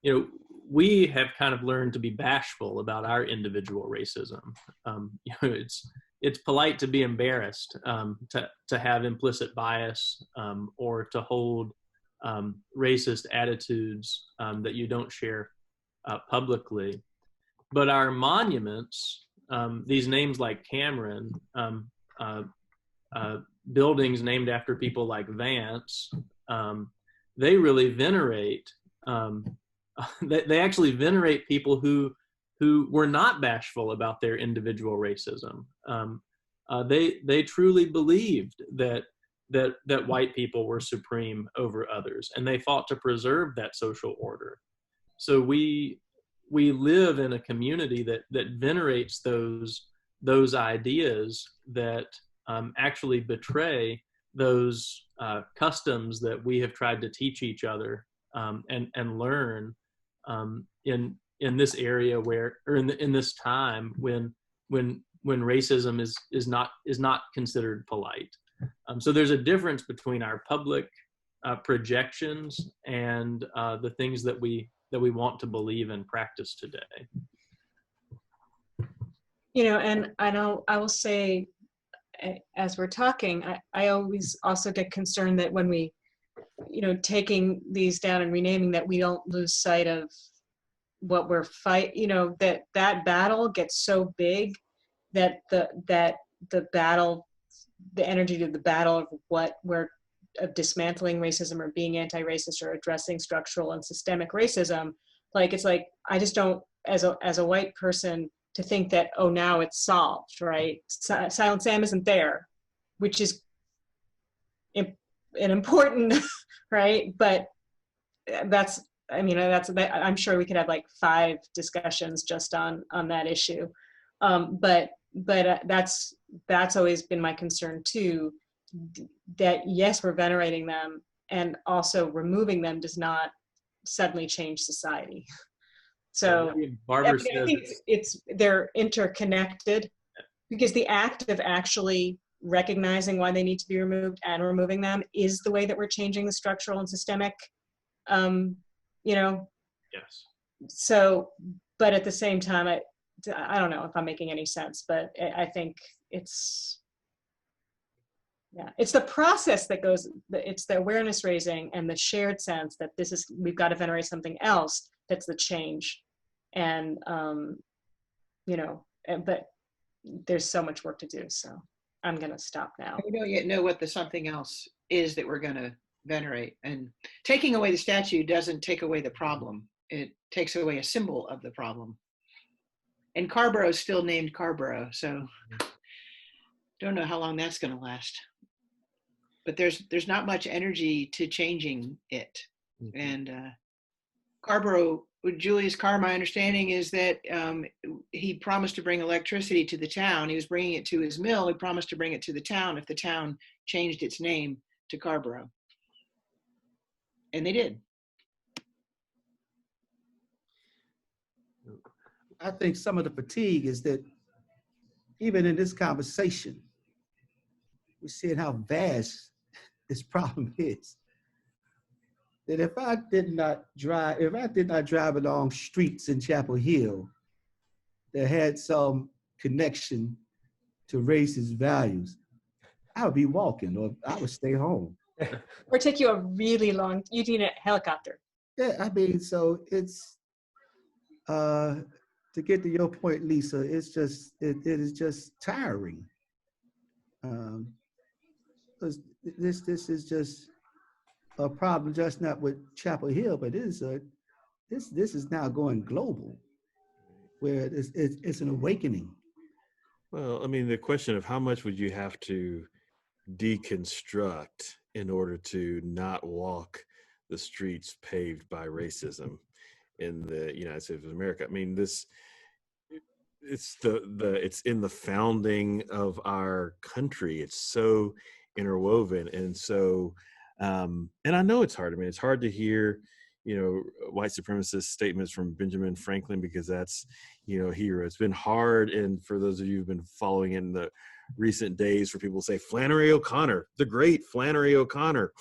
know, we have kind of learned to be bashful about our individual racism. You know, it's polite to be embarrassed, to have implicit bias, or to hold racist attitudes that you don't share publicly. But our monuments, these names like Cameron, buildings named after people like Vance, they really venerate. They actually venerate people who were not bashful about their individual racism. They truly believed that white people were supreme over others, and they fought to preserve that social order. So we live in a community that venerates those ideas that actually betray those customs that we have tried to teach each other and learn in this area where, or in this time when racism is not considered polite. So there's a difference between our public projections and the things that we want to believe and practice today. You know, and I will say, as we're talking, I always also get concerned that when we, you know, taking these down and renaming, that we don't lose sight of what we're you know, that battle gets so big that the battle, the energy to the battle of what we're of dismantling racism or being anti-racist or addressing structural and systemic racism, like, it's like, I just don't, as a white person, to think that, oh, now it's solved, right? Silent Sam isn't there, which is an important, right? But that's, I mean, I'm sure we could have like 5 discussions just on that issue. But but that's always been my concern too, that yes, we're venerating them, and also removing them does not suddenly change society. So Barbara I think they're interconnected, because the act of actually recognizing why they need to be removed and removing them is the way that we're changing the structural and systemic, Yes. So, but at the same time, I don't know if I'm making any sense, but I think it's the process that goes, it's the awareness raising and the shared sense that we've got to venerate something else that's the change. And, but there's so much work to do. So I'm going to stop now. We don't yet know what the something else is that we're going to venerate. And taking away the statue doesn't take away the problem. It takes away a symbol of the problem. And Carborough is still named Carborough, so don't know how long that's going to last. But there's not much energy to changing it. Mm-hmm. And Carborough, with Julius Carr, my understanding is that he promised to bring electricity to the town. He was bringing it to his mill. He promised to bring it to the town if the town changed its name to Carborough. And they did. I think some of the fatigue is that even in this conversation, we're seeing how vast this problem is. That if I did not drive along streets in Chapel Hill that had some connection to racist values, I would be walking, or I would stay home. Or take you a really long, you need a helicopter. Yeah, I mean, so it's, to get to your point, Lisa, it is just tiring. This is just a problem, just not with Chapel Hill, but this is now going global, where it's an awakening. Well, I mean, the question of how much would you have to deconstruct in order to not walk the streets paved by racism in the United States of America. I mean, it's in the founding of our country. It's so interwoven. And so, and I know it's hard. I mean, it's hard to hear, white supremacist statements from Benjamin Franklin, because that's, hero. It's been hard. And for those of you who've been following in the recent days, for people to say Flannery O'Connor, the great Flannery O'Connor,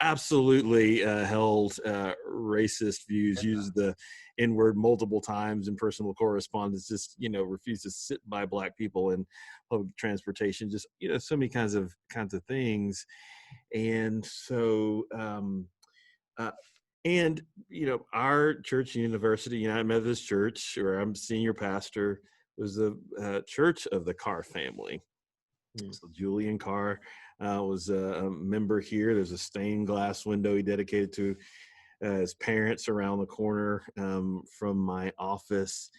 absolutely held racist views, used the N-word multiple times in personal correspondence, just, refused to sit by Black people in public transportation, just, so many kinds of things. And so, our church, University United Methodist Church, where I'm senior pastor, was the church of the Carr family. So Julian Carr was a member here. There's a stained glass window he dedicated to his parents around the corner from my office.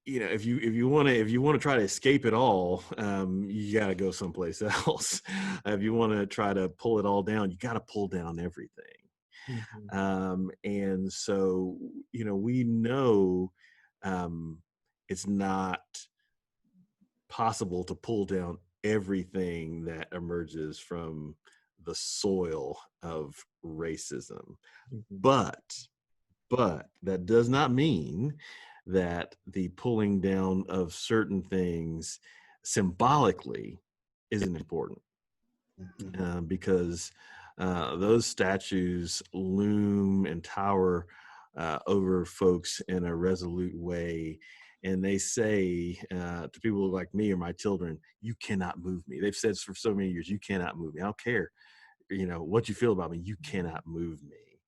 If you want to try to escape it all, you got to go someplace else. If you want to try to pull it all down, you got to pull down everything. Mm-hmm. And so, we know it's not possible to pull down everything that emerges from the soil of racism. But that does not mean that the pulling down of certain things symbolically isn't important. Because those statues loom and tower over folks in a resolute way. And they say to people like me or my children, you cannot move me. They've said for so many years, you cannot move me. I don't care, what you feel about me, you cannot move me.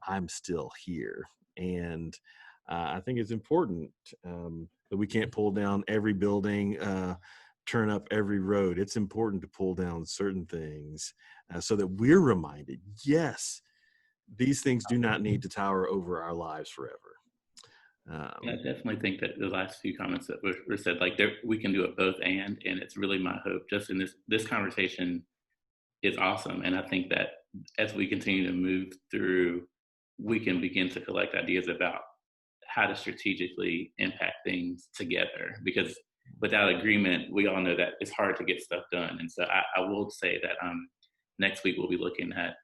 I'm still here. And I think it's important that we can't pull down every building, turn up every road. It's important to pull down certain things so that we're reminded, yes, these things do not need to tower over our lives forever. I definitely think that the last few comments that were said, like we can do it both and it's really my hope. Just in this conversation is awesome, and I think that as we continue to move through, we can begin to collect ideas about how to strategically impact things together, because without agreement, we all know that it's hard to get stuff done. And so I will say that next week we'll be looking at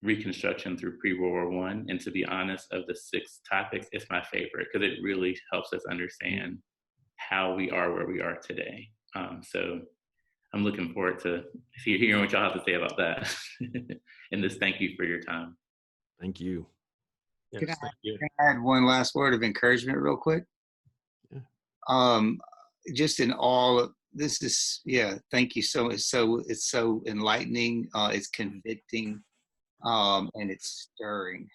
Reconstruction through pre-World War I. And to be honest, of the 6 topics, it's my favorite because it really helps us understand how we are where we are today. So I'm looking forward to hearing what y'all have to say about that. And just thank you for your time. Thank you. Yes, Can thank you. I add one last word of encouragement real quick? Yeah. Just in all of this is, thank you. It's so enlightening. It's convicting, and it's stirring.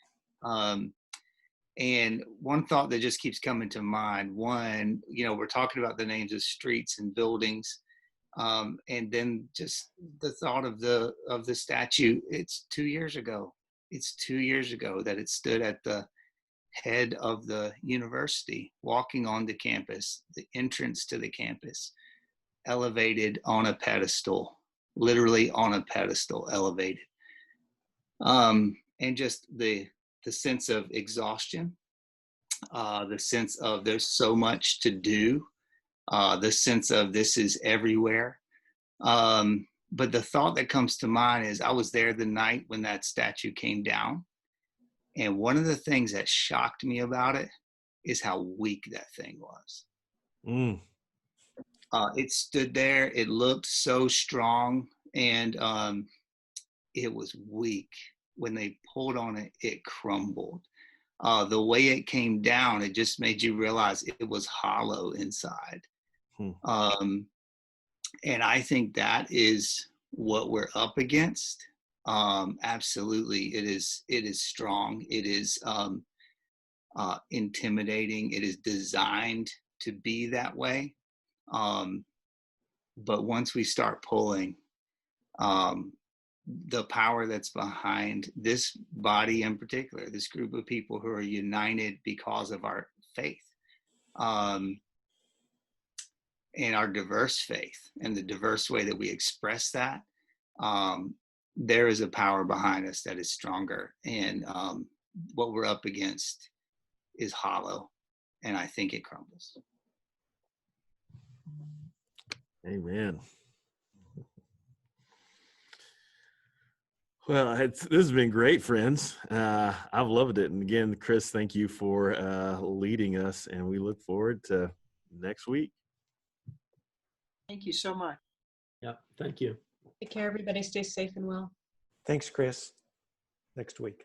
And one thought that just keeps coming to mind, one, we're talking about the names of streets and buildings. And then just the thought of the statue, it's 2 years ago. It's 2 years ago that it stood at the head of the university, walking on the campus, the entrance to the campus, elevated on a pedestal, literally on a pedestal, elevated. And just the sense of exhaustion, the sense of there's so much to do, the sense of this is everywhere. But the thought that comes to mind is I was there the night when that statue came down. And one of the things that shocked me about it is how weak that thing was. It stood there. It looked so strong, and it was weak. When they pulled on it, it crumbled. The way it came down, it just made you realize it was hollow inside. And I think that is what we're up against. Absolutely, it is strong. It is intimidating. It is designed to be that way. But once we start pulling, the power that's behind this body in particular, this group of people who are united because of our faith, and our diverse faith and the diverse way that we express that, there is a power behind us that is stronger. And what we're up against is hollow, and I think it crumbles. Amen. Well, this has been great, friends. I've loved it. And again, Chris, thank you for leading us, and we look forward to next week. Thank you so much. Yeah, thank you. Take care, everybody. Stay safe and well. Thanks, Chris. Next week.